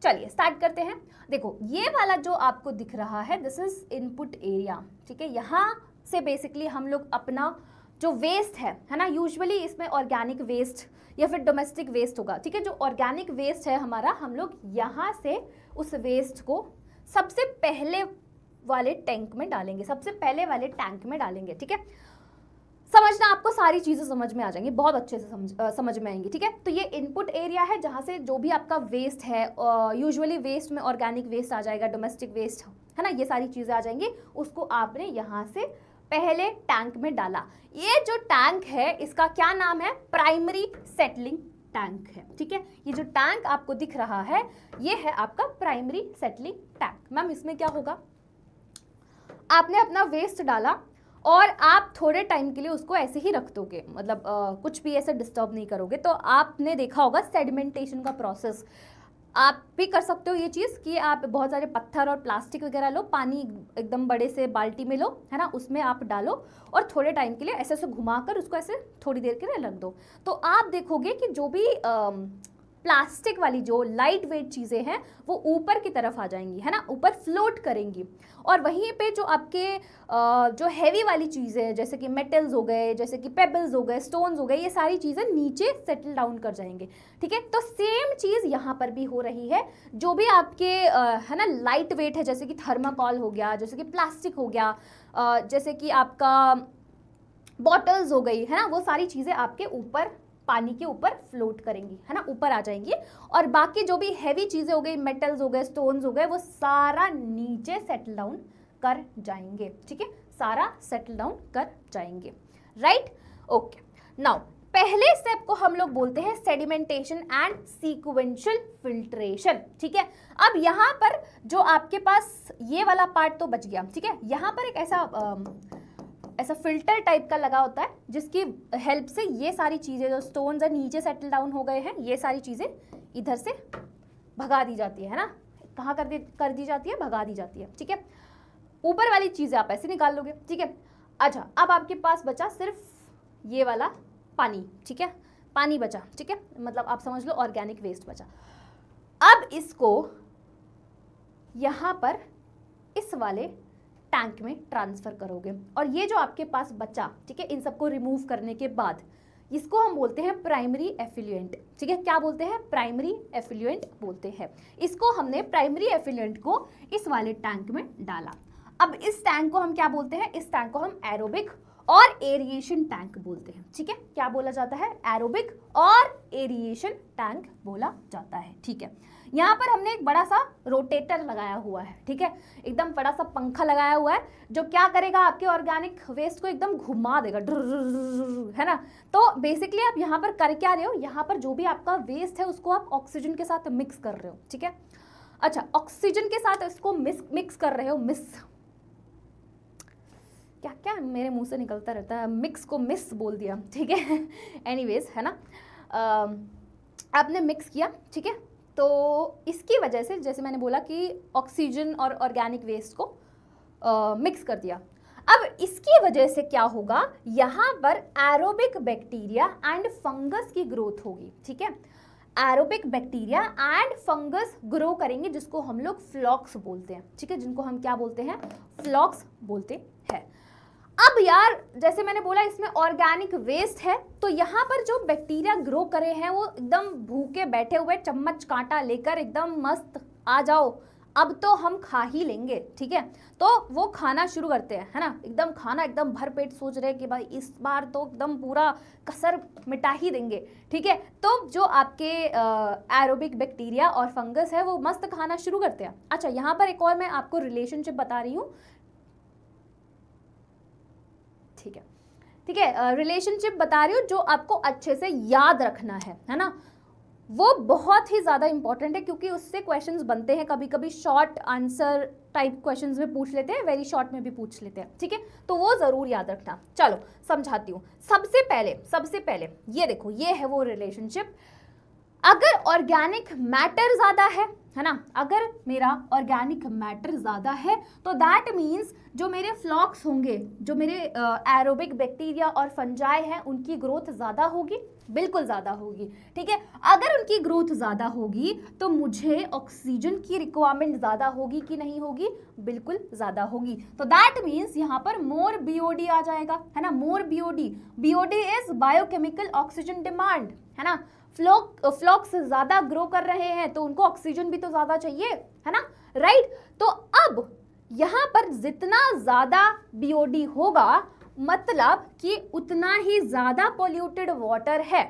चलिए स्टार्ट करते हैं। देखो ये वाला जो आपको दिख रहा है, दिस इज इनपुट एरिया, ठीक है। यहाँ से बेसिकली हम लोग अपना जो वेस्ट है ना, यूजुअली इसमें ऑर्गेनिक वेस्ट या फिर डोमेस्टिक वेस्ट होगा, ठीक है। जो ऑर्गेनिक वेस्ट है हमारा, हम लोग यहाँ से उस वेस्ट को सबसे पहले वाले टैंक में डालेंगे, सबसे पहले वाले टैंक में डालेंगे, ठीक है। समझना, आपको सारी चीज़ें समझ में आ जाएंगी, बहुत अच्छे से समझ में आएंगी, ठीक है। तो ये इनपुट एरिया है जहाँ से जो भी आपका वेस्ट है, यूजुअली वेस्ट में ऑर्गेनिक वेस्ट आ जाएगा, डोमेस्टिक वेस्ट, है ना, ये सारी चीज़ें आ जाएंगी। उसको आपने यहाँ से पहले टैंक में डाला। ये जो टैंक है इसका क्या नाम है, प्राइमरी सेटलिंग टैंक है, ठीक है। ये जो टैंक आपको दिख रहा है ये है आपका प्राइमरी सेटलिंग टैंक। मैम इसमें क्या होगा, आपने अपना वेस्ट डाला और आप थोड़े टाइम के लिए उसको ऐसे ही रख दोगे, मतलब कुछ भी ऐसे डिस्टर्ब नहीं करोगे। तो आपने देखा होगा सेडिमेंटेशन का प्रोसेस, आप भी कर सकते हो ये चीज़ कि आप बहुत सारे पत्थर और प्लास्टिक वगैरह लो, पानी एकदम बड़े से बाल्टी में लो, है ना, उसमें आप डालो और थोड़े टाइम के लिए ऐसे ऐसे घुमाकर उसको ऐसे थोड़ी देर के लिए रख दो। तो आप देखोगे कि जो भी प्लास्टिक वाली जो लाइट वेट चीज़ें हैं वो ऊपर की तरफ आ जाएंगी, है ना, ऊपर फ्लोट करेंगी। और वहीं पे जो आपके जो हैवी वाली चीज़ें हैं, जैसे कि मेटल्स हो गए, जैसे कि पेबल्स हो गए, स्टोन्स हो गए, ये सारी चीज़ें नीचे सेटल डाउन कर जाएंगे, ठीक है। तो सेम चीज़ यहाँ पर भी हो रही है। जो भी आपके है ना लाइट वेट है, जैसे कि थर्माकोल हो गया, जैसे कि प्लास्टिक हो गया, जैसे कि आपका बॉटल्स हो गई, है ना, वो सारी चीज़ें आपके ऊपर पानी के ऊपर फ्लोट करेंगी, है ना, ऊपर आ जाएंगी, और बाकी जो भी हैवी चीजें हो गई, मेटल्स हो गए, स्टोन्स हो गए, वो सारा नीचे सेटल डाउन कर जाएंगे, ठीक है, सारा सेटल डाउन कर जाएंगे, राइट। ओके, नाउ पहले स्टेप को हम लोग बोलते हैं सेडिमेंटेशन एंड सीक्वेंशियल फिल्ट्रेशन, ठीक है। अब यहाँ पर जो आपके पास ये वाला पार्ट तो बच गया, ठीक है, यहाँ पर एक ऐसा फिल्टर टाइप का लगा होता है जिसकी हेल्प से ये सारी चीजें जो स्टोन्स है नीचे सेटल डाउन हो गए हैं, ये सारी चीजें इधर से भगा दी जाती है ना, कहाँ कर दी जाती है, भगा दी जाती है, ठीक है। ऊपर वाली चीजें आप ऐसे निकाल लोगे, ठीक है। अच्छा, अब आपके पास बचा सिर्फ ये वाला पानी, ठीक है, पानी बचा, ठीक है, मतलब आप समझ लो ऑर्गेनिक वेस्ट बचा। अब इसको यहाँ पर इस वाले टैंक में ट्रांसफर करोगे, और ये जो आपके पास बचा, ठीक है, इन सबको रिमूव करने के बाद इसको हम बोलते हैं प्राइमरी एफिल्यूएंट, ठीक है, क्या बोलते हैं, प्राइमरी एफिल्यूएंट बोलते हैं। इसको हमने प्राइमरी एफिल्यूएंट को इस वाले टैंक में डाला। अब इस टैंक को हम क्या बोलते हैं, इस टैंक को हम एरोबिक और एरिएशन टैंक बोलते हैं, ठीक है, क्या बोला जाता है, एरोबिक और एरिएशन टैंक बोला जाता है, ठीक है। यहाँ पर हमने एक बड़ा सा रोटेटर लगाया हुआ है, ठीक है, एकदम बड़ा सा पंखा लगाया हुआ है जो क्या करेगा, आपके ऑर्गेनिक वेस्ट को एकदम घुमा देगा, है ना। तो बेसिकली आप यहाँ पर कर क्या रहे हो, यहाँ पर जो भी आपका वेस्ट है उसको आप ऑक्सीजन के साथ मिक्स कर रहे हो, ठीक है। अच्छा, ऑक्सीजन के साथ इसको मिक्स कर रहे हो, क्या क्या मेरे मुंह से निकलता रहता है, मिक्स को मिस बोल दिया, ठीक है। एनीवेज, है ना, आपने मिक्स किया, ठीक है। तो इसकी वजह से जैसे मैंने बोला कि ऑक्सीजन और ऑर्गेनिक वेस्ट को मिक्स कर दिया। अब इसकी वजह से क्या होगा, यहाँ पर एरोबिक बैक्टीरिया एंड फंगस की ग्रोथ होगी, ठीक है। Aerobic bacteria and fungus grow करेंगे, जिसको हम लोग फ्लॉक्स बोलते हैं, ठीक है, जिनको हम क्या बोलते हैं, फ्लॉक्स बोलते हैं। अब यार जैसे मैंने बोला इसमें ऑर्गेनिक वेस्ट है, तो यहाँ पर जो बैक्टीरिया ग्रो करे हैं वो एकदम भूखे बैठे हुए चम्मच कांटा लेकर एकदम मस्त आ जाओ, अब तो हम खा ही लेंगे, ठीक है। तो वो खाना शुरू करते हैं, है ना, एकदम खाना एकदम भर पेट सोच रहे हैं कि भाई इस बार तो एकदम पूरा कसर मिटा ही देंगे, ठीक है। तो जो आपके एरोबिक बैक्टीरिया और फंगस है वो मस्त खाना शुरू करते हैं। अच्छा, यहाँ पर एक और मैं आपको रिलेशनशिप बता रही हूँ, ठीक है, ठीक है, रिलेशनशिप बता रही हूँ जो आपको अच्छे से याद रखना है ना, वो बहुत ही ज़्यादा इंपॉर्टेंट है, क्योंकि उससे क्वेश्चंस बनते हैं, कभी कभी शॉर्ट आंसर टाइप क्वेश्चंस में पूछ लेते हैं, वेरी शॉर्ट में भी पूछ लेते हैं, ठीक है, तो वो ज़रूर याद रखना। चलो समझाती हूँ। सबसे पहले ये देखो, ये है वो रिलेशनशिप। अगर ऑर्गेनिक मैटर ज़्यादा है ना, अगर मेरा ऑर्गेनिक मैटर ज़्यादा है तो दैट मीन्स जो मेरे फ्लॉक्स होंगे, जो मेरे एरोबिक बैक्टीरिया और फंजाई हैं, उनकी ग्रोथ ज़्यादा होगी, बिल्कुल ज़्यादा होगी, ठीक है। अगर उनकी ग्रोथ ज़्यादा होगी तो मुझे ऑक्सीजन की रिक्वायरमेंट ज़्यादा होगी कि नहीं होगी, बिल्कुल ज़्यादा होगी। तो दैट मीन्स यहाँ पर मोर बीओडी आ जाएगा, है ना, more BOD is biochemical oxygen demand, है ना। फ्लॉक्स ज़्यादा ग्रो कर रहे हैं तो उनको ऑक्सीजन भी तो ज़्यादा चाहिए, है ना, राइट। तो अब यहाँ पर जितना ज़्यादा बीओडी होगा मतलब कि उतना ही ज़्यादा पॉल्यूटेड वाटर है,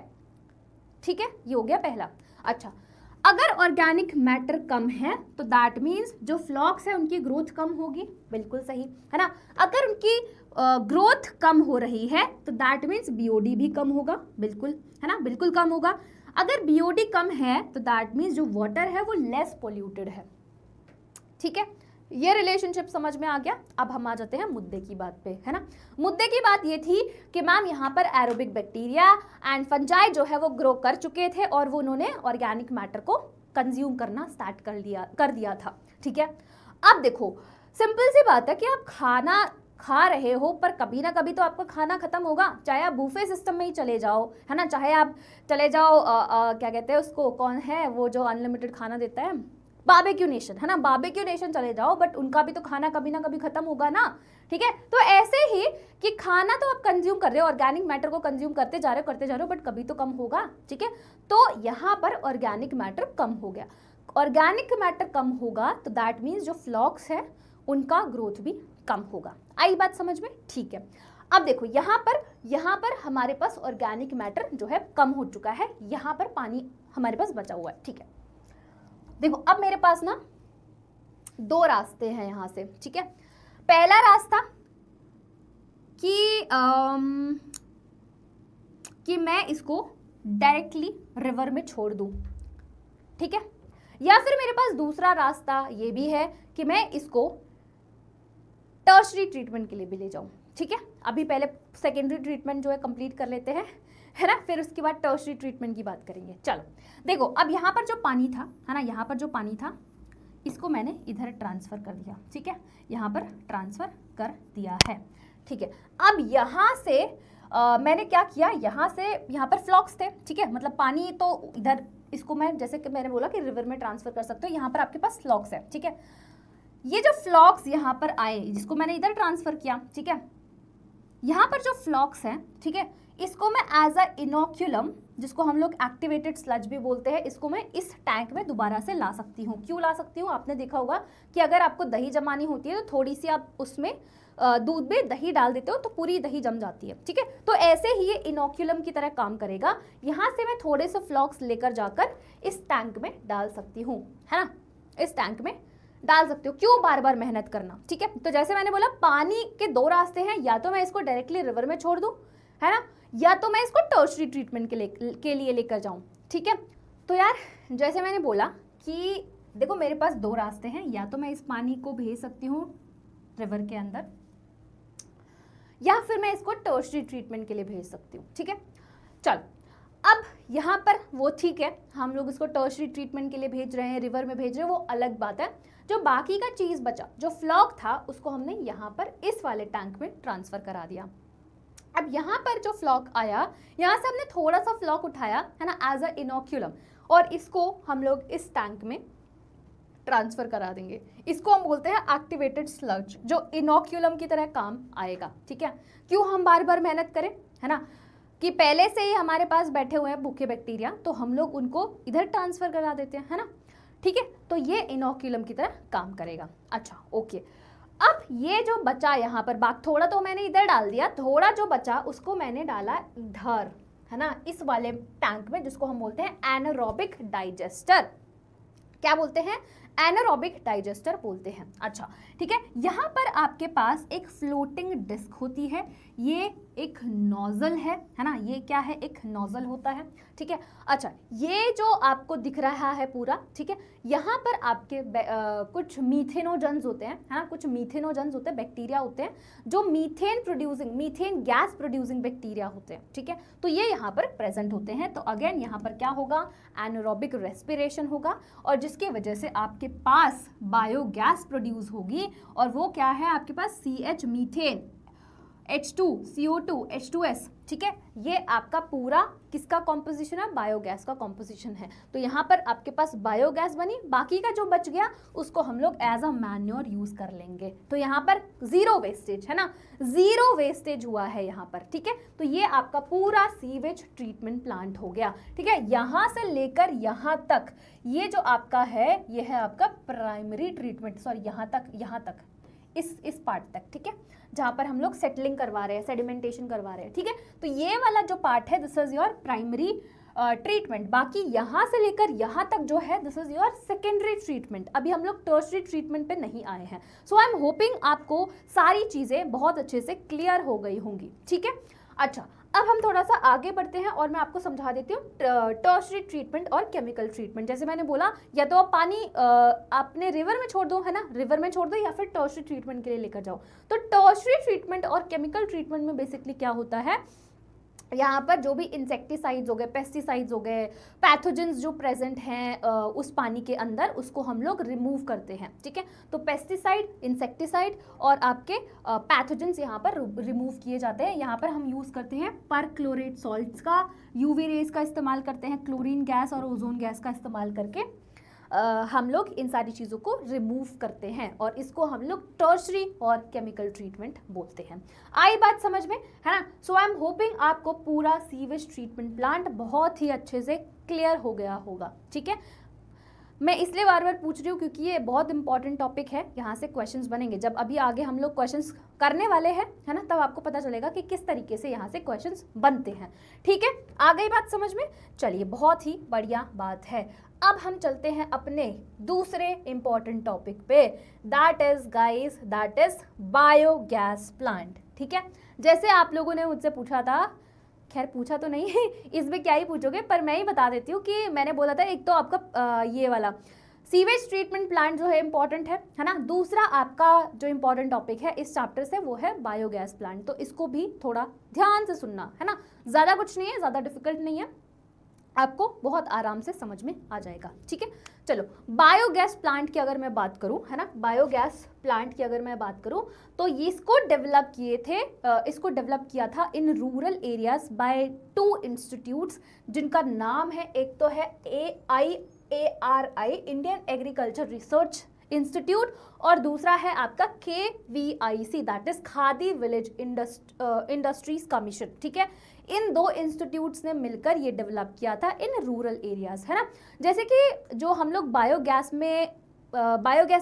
ठीक है, ये हो गया पहला। अच्छा, अगर ऑर्गेनिक मैटर कम है तो दैट मीन्स जो फ्लॉक्स है उनकी ग्रोथ कम होगी, बिल्कुल सही, है ना। अगर उनकी ग्रोथ कम हो रही है तो दैट मीन्स बीओडी भी कम होगा, बिल्कुल, है ना, बिल्कुल कम होगा। अगर बीओडी कम है तो दैट मीन्स जो वाटर है वो लेस पॉल्यूटेड है, ठीक है। ये रिलेशनशिप समझ में आ गया। अब हम आ जाते हैं मुद्दे की बात पे, है ना। मुद्दे की बात ये थी कि मैम यहाँ पर एरोबिक बैक्टीरिया एंड फंजाई जो है वो ग्रो कर चुके थे और वो उन्होंने ऑर्गेनिक मैटर को कंज्यूम करना स्टार्ट कर दिया था, ठीक है। अब देखो सिंपल सी बात है कि आप खाना खा रहे हो पर कभी ना कभी तो आपका खाना खत्म होगा, चाहे आप बूफे सिस्टम में ही चले जाओ, है ना, चाहे आप चले जाओ क्या कहते हैं उसको, कौन है वो जो अनलिमिटेड खाना देता है, बारबेक्यू नेशन, है ना, बारबेक्यू नेशन चले जाओ, बट उनका भी तो खाना कभी ना कभी खत्म होगा ना, ठीक है। तो ऐसे ही कि खाना तो आप कंज्यूम कर रहे हो, ऑर्गेनिक मैटर को कंज्यूम करते जा रहे हो, बट कभी तो कम होगा, ठीक है। तो यहाँ पर ऑर्गेनिक मैटर कम हो गया, ऑर्गेनिक मैटर कम होगा तो दैट मीन्स जो फ्लॉक्स है उनका ग्रोथ भी कम होगा। आई बात समझ में, ठीक है। अब देखो यहाँ पर हमारे पास ऑर्गेनिक मैटर जो है कम हो चुका है, यहाँ पर पानी हमारे पास बचा हुआ है, ठीक है। देखो अब मेरे पास ना दो रास्ते हैं यहाँ से, ठीक है। पहला रास्ता कि मैं इसको डायरेक्टली रिवर में छोड़ दूं, ठीक है, या फिर मेरे पास दूसरा रास्ता ये भी है कि मैं इसको टर्शरी ट्रीटमेंट के लिए भी ले जाऊं, ठीक है। अभी पहले सेकेंडरी ट्रीटमेंट जो है कंप्लीट कर लेते हैं, है ना, फिर उसके बाद टर्शरी ट्रीटमेंट की बात करेंगे। चलो देखो अब यहाँ पर जो पानी था, है ना, यहाँ पर जो पानी था इसको मैंने इधर ट्रांसफ़र कर दिया, ठीक है, यहाँ पर ट्रांसफ़र कर दिया है, ठीक है। अब यहाँ से मैंने क्या किया, यहाँ पर फ्लॉक्स थे, ठीक है, मतलब पानी तो इधर, इसको मैं जैसे कि मैंने बोला कि रिवर में ट्रांसफ़र कर सकते हो, यहाँ पर आपके पास फ्लॉक्स है, ठीक है। ये जो फ्लॉक्स यहाँ पर आए, जिसको मैंने इधर ट्रांसफ़र किया, ठीक है, यहाँ पर जो फ्लॉक्स हैं, ठीक है, इसको मैं एज अ इनोक्यूलम, जिसको हम लोग एक्टिवेटेड स्लज भी बोलते हैं, इसको मैं इस टैंक में दोबारा से ला सकती हूँ। क्यों ला सकती हूँ, आपने देखा होगा कि अगर आपको दही जमानी होती है तो थोड़ी सी आप उसमें दूध में दही डाल देते हो तो पूरी दही जम जाती है, ठीक है। तो ऐसे ही ये इनोक्यूलम की तरह काम करेगा। यहाँ से मैं थोड़े से फ्लॉक्स लेकर जाकर इस टैंक में डाल सकती हूँ, है ना, इस टैंक में डाल सकते हो। क्यों बार बार मेहनत करना, ठीक है। तो जैसे मैंने बोला पानी के दो रास्ते हैं, या तो मैं इसको डायरेक्टली रिवर में छोड़ दूं, है ना, या तो मैं इसको टर्शरी ट्रीटमेंट के लिए लेकर जाऊं, ठीक है। तो यार जैसे मैंने बोला कि देखो मेरे पास दो रास्ते हैं, या तो मैं इस पानी को भेज सकती हूँ रिवर के अंदर, या फिर मैं इसको टर्शरी ट्रीटमेंट के लिए भेज सकती हूँ, ठीक है। चल अब यहाँ पर वो ठीक है, हम लोग इसको टर्शरी ट्रीटमेंट के लिए भेज रहे हैं, रिवर में भेज रहे हैं, वो अलग बात है। जो बाकी का चीज़ बचा, जो फ्लॉक था, उसको हमने यहाँ पर इस वाले टैंक में ट्रांसफ़र करा दिया। अब यहाँ पर जो फ्लॉक आया, यहाँ से हमने थोड़ा सा फ्लॉक उठाया, है ना, एज अ इनोक्यूलम, और इसको हम लोग इस टैंक में ट्रांसफ़र करा देंगे। इसको हम बोलते हैं एक्टिवेटेड स्लज, जो इनोक्यूलम की तरह काम आएगा, ठीक है। क्यों हम बार बार मेहनत करें, है ना, कि पहले से ही हमारे पास बैठे हुए हैं भूखे बैक्टीरिया, तो हम लोग उनको इधर ट्रांसफ़र करा देते हैं, है ना, ठीक है। तो ये इनोक्यूलम की तरह काम करेगा। अच्छा ओके, अब ये जो बचा यहाँ पर बाग, थोड़ा तो मैंने इधर डाल दिया, थोड़ा जो बचा उसको मैंने डाला इधर, है ना, इस वाले टैंक में, जिसको हम बोलते हैं एनारोबिक डाइजेस्टर। क्या बोलते हैं, एनारोबिक डाइजेस्टर बोलते हैं। अच्छा ठीक है, यहाँ पर आपके पास एक फ्लोटिंग डिस्क होती है, ये एक नोजल है ना, ये क्या है, एक नोजल होता है, ठीक है। अच्छा ये जो आपको दिख रहा है पूरा, ठीक है, यहाँ पर आपके कुछ मीथेनोजन्स होते हैं, है ना, कुछ मीथेनोजन्स होते हैं, बैक्टीरिया होते हैं जो मीथेन गैस प्रोड्यूसिंग बैक्टीरिया होते हैं, ठीक है। तो ये यहाँ पर प्रेजेंट होते हैं। तो अगेन यहाँ पर क्या होगा, एनारोबिक रेस्पिरेशन होगा, और जिसकी वजह से आपके पास बायोगैस प्रोड्यूस होगी, और वो क्या है आपके पास CH methane, H2 CO2 H2S, ठीक है। ये आपका पूरा किसका कॉम्पोजिशन है, बायोगैस का कॉम्पोजिशन है। तो यहाँ पर आपके पास बायोगैस बनी, बाकी का जो बच गया उसको हम लोग एज अ मैन्योर यूज कर लेंगे। तो यहाँ पर जीरो वेस्टेज, है ना, जीरो वेस्टेज हुआ है यहाँ पर, ठीक है। तो ये आपका पूरा सीवेज ट्रीटमेंट प्लांट हो गया, ठीक है। यहाँ से लेकर यहाँ तक ये जो आपका है, ये है आपका प्राइमरी ट्रीटमेंट, सॉरी यहाँ तक इस पार्ट तक, ठीक है, जहाँ पर हम लोग सेटलिंग करवा रहे हैं, सेडिमेंटेशन करवा रहे हैं, ठीक है। तो ये वाला जो पार्ट है, this is your primary treatment. बाकी यहाँ से लेकर यहाँ तक जो है, this is your secondary treatment. अभी हम लोग टर्शरी ट्रीटमेंट पे नहीं आए हैं। सो आई एम होपिंग आपको सारी चीज़ें बहुत अच्छे से क्लियर हो गई होंगी, ठीक है। अच्छा अब हम थोड़ा सा आगे बढ़ते हैं और मैं आपको समझा देती हूँ टर्शरी ट्रीटमेंट और केमिकल ट्रीटमेंट। जैसे मैंने बोला, या तो आप पानी आपने रिवर में छोड़ दो, है ना, रिवर में छोड़ दो, या फिर टर्शरी ट्रीटमेंट के लिए लेकर जाओ। तो टर्शरी ट्रीटमेंट और केमिकल ट्रीटमेंट में बेसिकली क्या होता है, यहाँ पर जो भी इंसेक्टिसाइड्स हो गए, पेस्टिसाइड्स हो गए, पैथोजेंस जो प्रेजेंट हैं उस पानी के अंदर, उसको हम लोग रिमूव करते हैं, ठीक है। तो पेस्टिसाइड, इंसेक्टिसाइड और आपके पैथोजेंस यहाँ पर रिमूव किए जाते हैं। यहाँ पर हम यूज़ करते हैं परक्लोरेट सॉल्ट्स का, यूवी रेज का इस्तेमाल करते हैं, क्लोरीन गैस और ओजोन गैस का इस्तेमाल करके हम लोग इन सारी चीज़ों को रिमूव करते हैं, और इसको हम लोग टर्शरी और केमिकल ट्रीटमेंट बोलते हैं। आई बात समझ में, है ना। सो आई एम होपिंग आपको पूरा सीवेज ट्रीटमेंट प्लांट बहुत ही अच्छे से क्लियर हो गया होगा, ठीक है। मैं इसलिए बार बार पूछ रही हूँ क्योंकि ये बहुत इंपॉर्टेंट टॉपिक है, यहाँ से क्वेश्चंस बनेंगे। जब अभी आगे हम लोग क्वेश्चंस करने वाले हैं, है ना, तब आपको पता चलेगा कि किस तरीके से यहाँ से क्वेश्चंस बनते हैं। ठीक है, आ गई बात समझ में? चलिए, बहुत ही बढ़िया बात है। अब हम चलते हैं अपने दूसरे इंपॉर्टेंट टॉपिक पे, that is guys, that is biogas plant. ठीक है, जैसे आप लोगों ने मुझसे पूछा था, खैर पूछा तो नहीं है, इसमें क्या ही पूछोगे, पर मैं ही बता देती हूँ कि मैंने बोला था एक तो आपका ये वाला सीवेज ट्रीटमेंट प्लांट जो है इंपॉर्टेंट है ना। दूसरा आपका जो इंपॉर्टेंट टॉपिक है इस चैप्टर से वो है बायोगैस प्लांट, तो इसको भी थोड़ा ध्यान से सुनना, है ना। ज़्यादा कुछ नहीं है, ज़्यादा डिफिकल्ट नहीं है, आपको बहुत आराम से समझ में आ जाएगा। ठीक है, चलो बायोगैस प्लांट की अगर मैं बात करूं, है ना, बायोगैस प्लांट की अगर मैं बात करूं तो ये इसको डेवलप किए थे, इसको डेवलप किया था in rural areas by 2 institutes, जिनका नाम है, एक तो है AIARI Indian agriculture research institute, और दूसरा है आपका KVIC that is khadi village industries commission. ठीक है, इन 2 इंस्टीट्यूट्स ने मिलकर ये डेवलप किया था इन रूरल एरियाज, है ना। जैसे कि जो हम लोग बायोगैस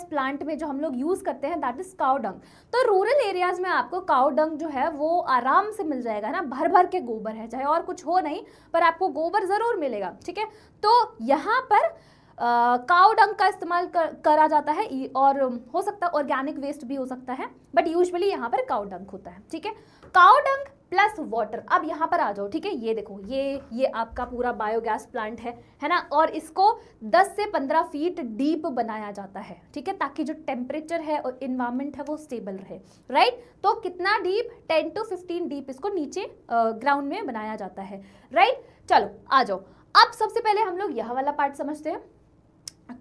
प्लांट में जो हम लोग यूज़ करते हैं दैट इज काउ डंग, तो रूरल एरियाज में आपको काउ डंग जो है वो आराम से मिल जाएगा ना, भर भर के गोबर है, चाहे और कुछ हो नहीं पर आपको गोबर ज़रूर मिलेगा। ठीक है, तो यहाँ पर काउ डंग का इस्तेमाल करा जाता है, और हो सकता है ऑर्गेनिक वेस्ट भी हो सकता है, बट यूजुअली यहाँ पर काउ डंग होता है। ठीक है, काउ डंग प्लस वाटर। अब यहाँ पर आ जाओ, ठीक है, ये देखो, ये आपका पूरा बायोगैस प्लांट है ना, और इसको 10 से 15 फीट डीप बनाया जाता है। ठीक है, ताकि जो टेम्परेचर है और इन्वायरमेंट है वो स्टेबल रहे, राइट। तो कितना डीप? 10 to 15 डीप इसको नीचे ग्राउंड में बनाया जाता है, राइट। चलो आ जाओ, अब सबसे पहले हम लोग यह वाला पार्ट समझते हैं।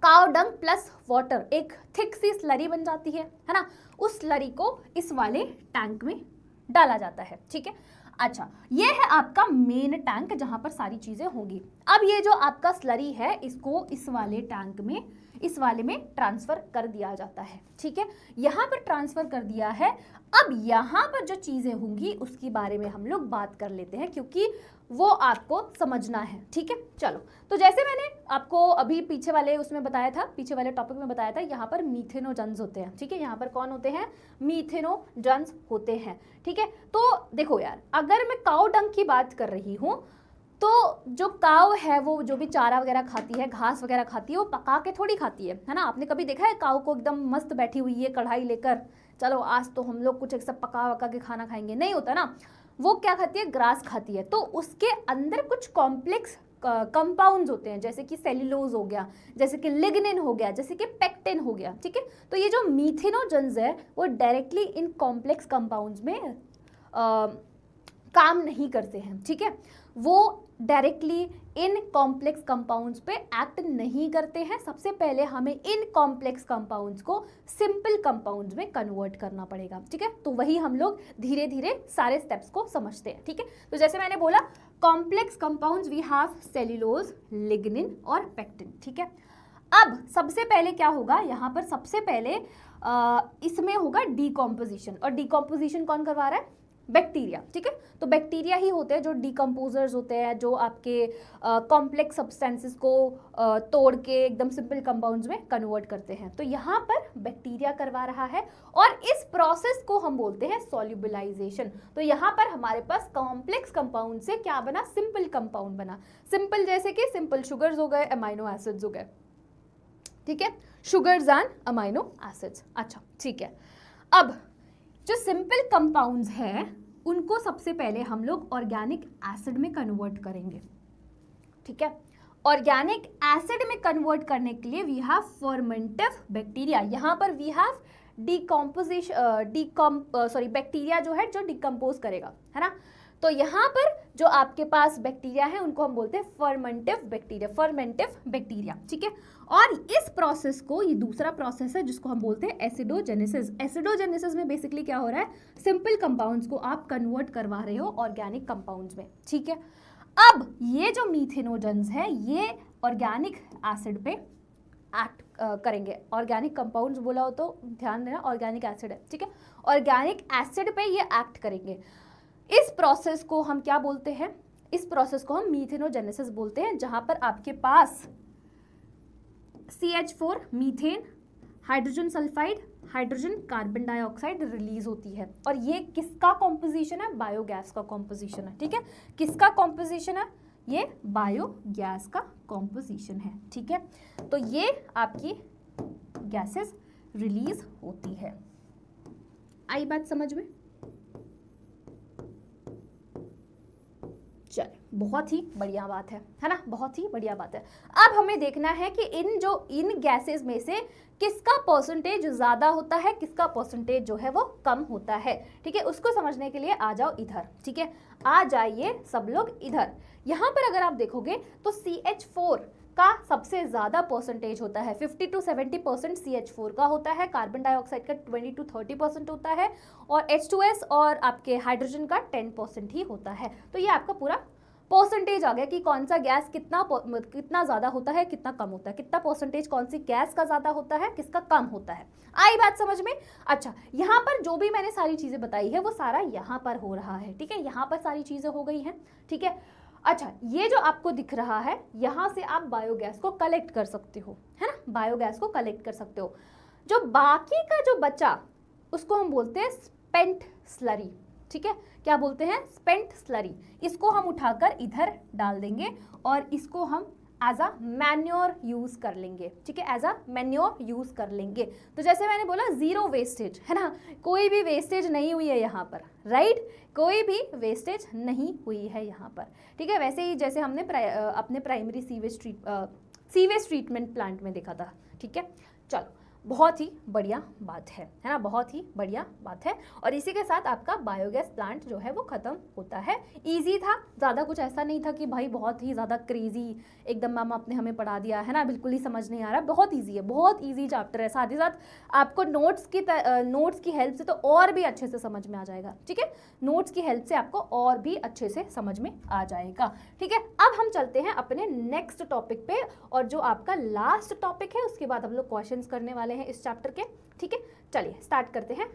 काउ डंग प्लस वाटर एक थिक सी स्लरी बन जाती है ना, उस स्लरी को इस वाले टैंक में डाला जाता है। ठीक है, अच्छा, ये है आपका मेन टैंक जहां पर सारी चीजें होंगी। अब ये जो आपका स्लरी है इसको इस वाले टैंक में, इस वाले में ट्रांसफर कर दिया जाता है। ठीक है, यहाँ पर ट्रांसफर कर दिया है। अब यहाँ पर जो चीजें होंगी उसके बारे में हम लोग बात कर लेते हैं, क्योंकि वो आपको समझना है। ठीक है, चलो, तो जैसे मैंने आपको अभी पीछे वाले उसमें बताया था, पीछे वाले टॉपिक में बताया था, यहाँ पर मीथेनोजन्स होते हैं। ठीक है, यहाँ पर कौन होते हैं? मीथेनोजन्स होते हैं। ठीक है, तो देखो यार, अगर मैं काउ डंग की बात कर रही हूँ तो जो काऊ है वो जो भी चारा वगैरह खाती है, घास वगैरह खाती है, वो पका के थोड़ी खाती है ना। आपने कभी देखा है काऊ को एकदम मस्त बैठी हुई है कढ़ाई लेकर, चलो आज तो हम लोग कुछ एक सब पका वका के खाना खाएंगे? नहीं होता ना, वो क्या खाती है? ग्रास खाती है। तो उसके अंदर कुछ कॉम्प्लेक्स कंपाउंड्स होते हैं, जैसे कि सेल्यूलोज हो गया, जैसे कि लिग्निन हो गया, जैसे कि पेक्टिन हो गया। ठीक है, तो ये जो मीथेनोजन्स है वो डायरेक्टली इन कॉम्प्लेक्स कंपाउंड्स में काम नहीं करते हैं। ठीक है, वो डायरेक्टली इन कॉम्प्लेक्स कंपाउंड्स पे एक्ट नहीं करते हैं। सबसे पहले हमें इन कॉम्प्लेक्स कंपाउंड्स को सिंपल कंपाउंड्स में कन्वर्ट करना पड़ेगा। ठीक है, तो वही हम लोग धीरे धीरे सारे स्टेप्स को समझते हैं। ठीक है, तो जैसे मैंने बोला, complex compounds we have cellulose, lignin और पेक्टिन। ठीक है, अब सबसे पहले क्या होगा, यहाँ पर सबसे पहले इसमें होगा डीकॉम्पोजिशन, और डीकॉम्पोजिशन कौन करवा रहा है? बैक्टीरिया। ठीक है, तो बैक्टीरिया ही होते हैं जो डीकम्पोजर्स होते हैं, जो आपके कॉम्प्लेक्स सब्सटेंसेस को तोड़ के एकदम सिंपल कंपाउंड्स में कन्वर्ट करते हैं। तो यहाँ पर बैक्टीरिया करवा रहा है, और इस प्रोसेस को हम बोलते हैं सॉल्युबलाइजेशन। तो यहाँ पर हमारे पास कॉम्प्लेक्स कंपाउंड से क्या बना? सिंपल कंपाउंड बना। सिंपल जैसे कि सिंपल शुगर्स हो गए, अमाइनो एसिड्स हो गए। ठीक है, शुगर्स एंड अमाइनो एसिड्स। अच्छा, ठीक है, अब जो सिंपल कंपाउंड्स हैं उनको सबसे पहले हम लोग ऑर्गेनिक एसिड में कन्वर्ट करेंगे। ठीक है, ऑर्गेनिक एसिड में कन्वर्ट करने के लिए वी हैव फर्मेंटिव बैक्टीरिया। यहाँ पर वी हैव बैक्टीरिया जो है जो डिकम्पोज करेगा, है ना। तो यहाँ पर जो आपके पास बैक्टीरिया है उनको हम बोलते हैं फर्मेंटिव बैक्टीरिया। ठीक है, और इस प्रोसेस को, ये दूसरा प्रोसेस है जिसको हम बोलते हैं एसिडोजेनेसिस। एसिडोजेनेसिस में बेसिकली क्या हो रहा है? सिंपल कंपाउंड्स को आप कन्वर्ट करवा रहे हो ऑर्गेनिक कंपाउंड्स में। ठीक है, अब ये जो मीथेनोजन्स है ये ऑर्गेनिक एसिड पे एक्ट करेंगे। ऑर्गेनिक कंपाउंड्स बोला हो तो ध्यान देना, ऑर्गेनिक एसिड है। ठीक है, ऑर्गेनिक एसिड पे ये एक्ट करेंगे। इस प्रोसेस को हम क्या बोलते हैं? इस प्रोसेस को हम मीथेनोजेनेसिस बोलते हैं, जहां पर आपके पास CH4 methane, hydrogen sulphide, hydrogen carbon dioxide release होती है। और ये किसका कॉम्पोजिशन है? बायोगैस का कॉम्पोजिशन है। ठीक है, किसका कॉम्पोजिशन है? ये बायोगैस का कॉम्पोजिशन है। ठीक है, तो ये आपकी गैसेस रिलीज होती है। आई बात समझ में? चल, बहुत ही बढ़िया बात है ना, बहुत ही बढ़िया बात है। अब हमें देखना है कि इन गैसेस में से किसका परसेंटेज ज़्यादा होता है, किसका परसेंटेज जो है वो कम होता है। ठीक है, उसको समझने के लिए आ जाओ इधर। ठीक है, आ जाइए सब लोग इधर। यहाँ पर अगर आप देखोगे तो CH4 का सबसे ज़्यादा परसेंटेज होता है, 50 to 70% CH4 का होता है, कार्बन डाइऑक्साइड का 20 to 30% होता है, और H2S और आपके हाइड्रोजन का 10% ही होता है। तो ये आपका पूरा परसेंटेज आ गया कि कौन सा गैस कितना ज़्यादा होता है, कितना कम होता है, कितना परसेंटेज कौन सी गैस का ज़्यादा होता है, किसका कम होता है। आई बात समझ में? अच्छा, यहाँ पर जो भी मैंने सारी चीज़ें बताई है वो सारा यहाँ पर हो रहा है। ठीक है, यहाँ पर सारी चीज़ें हो गई हैं। ठीक है, अच्छा, ये जो आपको दिख रहा है, यहाँ से आप बायोगैस को कलेक्ट कर सकते हो, है ना, बायोगैस को कलेक्ट कर सकते हो। जो बाकी का जो बचा उसको हम बोलते हैं स्पेंट स्लरी। ठीक है, क्या बोलते हैं? Spent slurry. इसको हम उठाकर इधर डाल देंगे और इसको हम एज अ मैन्योर यूज कर लेंगे। ठीक है, एज अ मैन्योर यूज कर लेंगे। तो जैसे मैंने बोला, जीरो वेस्टेज, है ना, कोई भी वेस्टेज नहीं हुई है यहाँ पर, राइट, कोई भी वेस्टेज नहीं हुई है यहाँ पर। ठीक है, वैसे ही जैसे हमने अपने प्राइमरी सीवेज ट्रीटमेंट प्लांट में देखा था। ठीक है, चलो, बहुत ही बढ़िया बात है ना, बहुत ही बढ़िया बात है। और इसी के साथ आपका बायोगैस प्लांट जो है वो खत्म होता है। इजी था, ज़्यादा कुछ ऐसा नहीं था कि भाई बहुत ही ज़्यादा क्रेजी एकदम मैम आपने हमें पढ़ा दिया है ना, बिल्कुल ही समझ नहीं आ रहा। बहुत ईजी है, बहुत ईजी चैप्टर है। साथ ही साथ आपको नोट्स की हेल्प से तो और भी अच्छे से समझ में आ जाएगा। ठीक है, नोट्स की हेल्प से आपको और भी अच्छे से समझ में आ जाएगा। ठीक है, अब हम चलते हैं अपने नेक्स्ट टॉपिक पे, और जो आपका लास्ट टॉपिक है उसके बाद हम लोग क्वेश्चंस करने वाले हैं इस चैप्टर के। ठीक है, चलिए स्टार्ट करते हैं।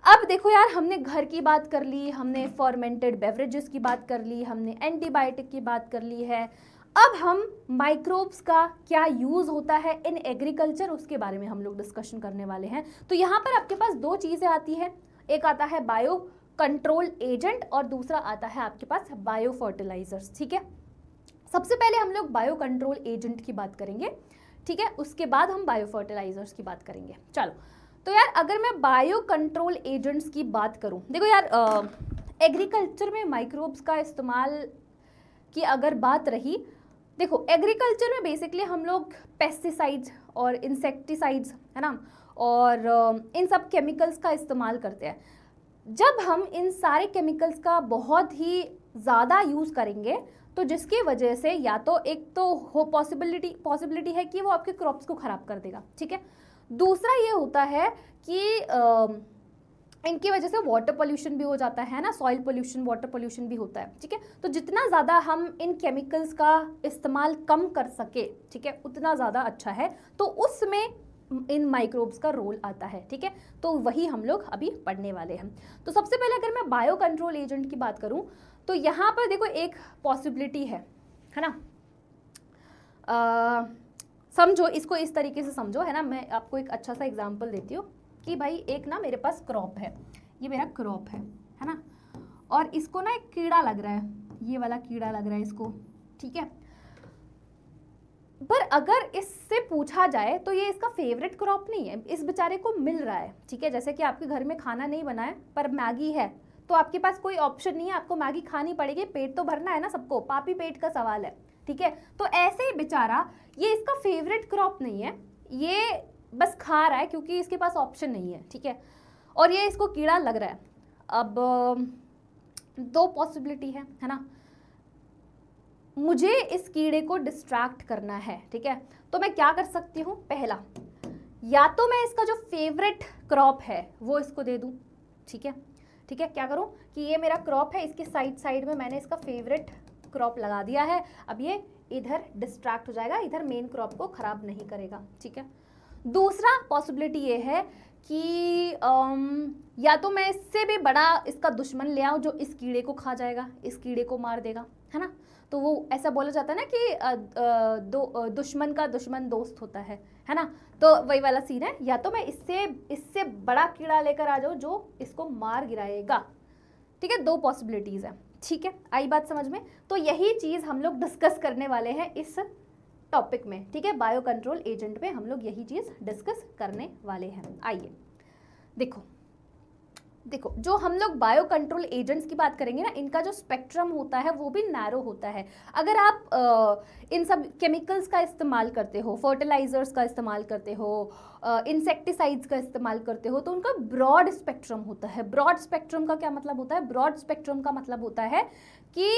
अब देखो यार, हमने घर की बात कर ली, हमने फर्मेंटेड बेवरेजेस की बात कर ली, हमने एंटीबायोटिक की बात कर ली है। अब हम माइक्रोब्स का क्या यूज होता है इन एग्रीकल्चर, उसके बारे में हम लोग डिस्कशन करने वाले हैं। तो यहाँ पर आपके पास दो चीजें आती है, एक आता है बायो कंट्रोल एजेंट और दूसरा आता है आपके पास बायो फर्टिलाइजर्स। ठीक है, सबसे पहले हम लोग बायो कंट्रोल एजेंट की बात करेंगे। ठीक है, उसके बाद हम बायो फर्टिलाइजर्स की बात करेंगे। चलो, तो यार अगर मैं बायो कंट्रोल एजेंट्स की बात करूं, देखो यार, एग्रीकल्चर में माइक्रोब्स का इस्तेमाल की अगर बात रही, देखो एग्रीकल्चर में बेसिकली हम लोग पेस्टिसाइड्स और इंसेक्टिसाइड्स, है ना, और इन सब केमिकल्स का इस्तेमाल करते हैं। जब हम इन सारे केमिकल्स का बहुत ही ज़्यादा यूज़ करेंगे तो जिसकी वजह से या तो एक तो हो पॉसिबिलिटी है कि वो आपके क्रॉप्स को ख़राब कर देगा। ठीक है, दूसरा ये होता है कि इनकी वजह से वाटर पोल्यूशन भी हो जाता है ना, सॉइल पोल्यूशन, वाटर पोल्यूशन भी होता है। ठीक है, तो जितना ज़्यादा हम इन केमिकल्स का इस्तेमाल कम कर सके, ठीक है, उतना ज़्यादा अच्छा है। तो उसमें इन माइक्रोब्स का रोल आता है। ठीक है, तो वही हम लोग अभी पढ़ने वाले हैं। तो सबसे पहले अगर मैं बायो कंट्रोल एजेंट की बात करूं तो यहाँ पर देखो एक पॉसिबिलिटी है ना, समझो इसको इस तरीके से समझो, है ना। मैं आपको एक अच्छा सा एग्जांपल देती हूँ कि भाई एक ना मेरे पास क्रॉप है, ये मेरा क्रॉप है ना, और इसको ना एक कीड़ा लग रहा है, ये वाला कीड़ा लग रहा है इसको। ठीक है, पर अगर इससे पूछा जाए तो ये इसका फेवरेट क्रॉप नहीं है, इस बेचारे को मिल रहा है। ठीक है, जैसे कि आपके घर में खाना नहीं बना है पर मैगी है, तो आपके पास कोई ऑप्शन नहीं है, आपको मैगी खानी पड़ेगी, पेट तो भरना है ना सबको, पापी पेट का सवाल है। ठीक है, तो ऐसे ही बेचारा, ये इसका फेवरेट क्रॉप नहीं है, ये बस खा रहा है क्योंकि इसके पास ऑप्शन नहीं है। ठीक है, और ये इसको कीड़ा लग रहा है। अब दो पॉसिबिलिटी है ना, मुझे इस कीड़े को डिस्ट्रैक्ट करना है। ठीक है, तो मैं क्या कर सकती हूँ, पहला, या तो मैं इसका जो फेवरेट क्रॉप है वो इसको दे दूँ। ठीक है, ठीक है, क्या करूँ कि ये मेरा क्रॉप है, इसके साइड में मैंने इसका फेवरेट क्रॉप लगा दिया है। अब ये इधर डिस्ट्रैक्ट हो जाएगा, इधर मेन क्रॉप को खराब नहीं करेगा। ठीक है, दूसरा पॉसिबिलिटी ये है कि या तो मैं इससे भी बड़ा इसका दुश्मन ले आऊँ जो इस कीड़े को खा जाएगा, इस कीड़े को मार देगा। है ना। तो वो ऐसा बोला जाता है ना कि दुश्मन का दुश्मन दोस्त होता है ना। तो वही वाला सीन है, या तो मैं इससे बड़ा कीड़ा लेकर आ जाऊँ जो इसको मार गिराएगा, ठीक है। 2 पॉसिबिलिटीज है, ठीक है। आई बात समझ में। तो यही चीज हम लोग डिस्कस करने वाले हैं इस टॉपिक में, ठीक है। बायो कंट्रोल एजेंट में हम लोग यही चीज डिस्कस करने वाले हैं। आइए देखो जो हम लोग बायो कंट्रोल एजेंट्स की बात करेंगे ना, इनका जो स्पेक्ट्रम होता है वो भी नैरो होता है। अगर आप इन सब केमिकल्स का इस्तेमाल करते हो, फर्टिलाइजर्स का इस्तेमाल करते हो, इंसेक्टिसाइड्स का इस्तेमाल करते हो, तो उनका ब्रॉड स्पेक्ट्रम होता है। ब्रॉड स्पेक्ट्रम का क्या मतलब होता है? ब्रॉड स्पेक्ट्रम का मतलब होता है कि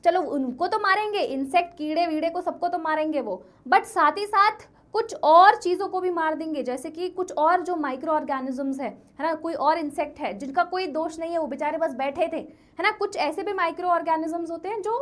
चलो उनको तो मारेंगे, इंसेक्ट कीड़े वीड़े को सबको तो मारेंगे वो, बट साथ ही साथ कुछ और चीज़ों को भी मार देंगे, जैसे कि कुछ और जो माइक्रो ऑर्गेनिजम्स है ना, कोई और इंसेक्ट है जिनका कोई दोष नहीं है, वो बेचारे बस बैठे थे, है ना। कुछ ऐसे भी माइक्रो ऑर्गेनिजम्स होते हैं जो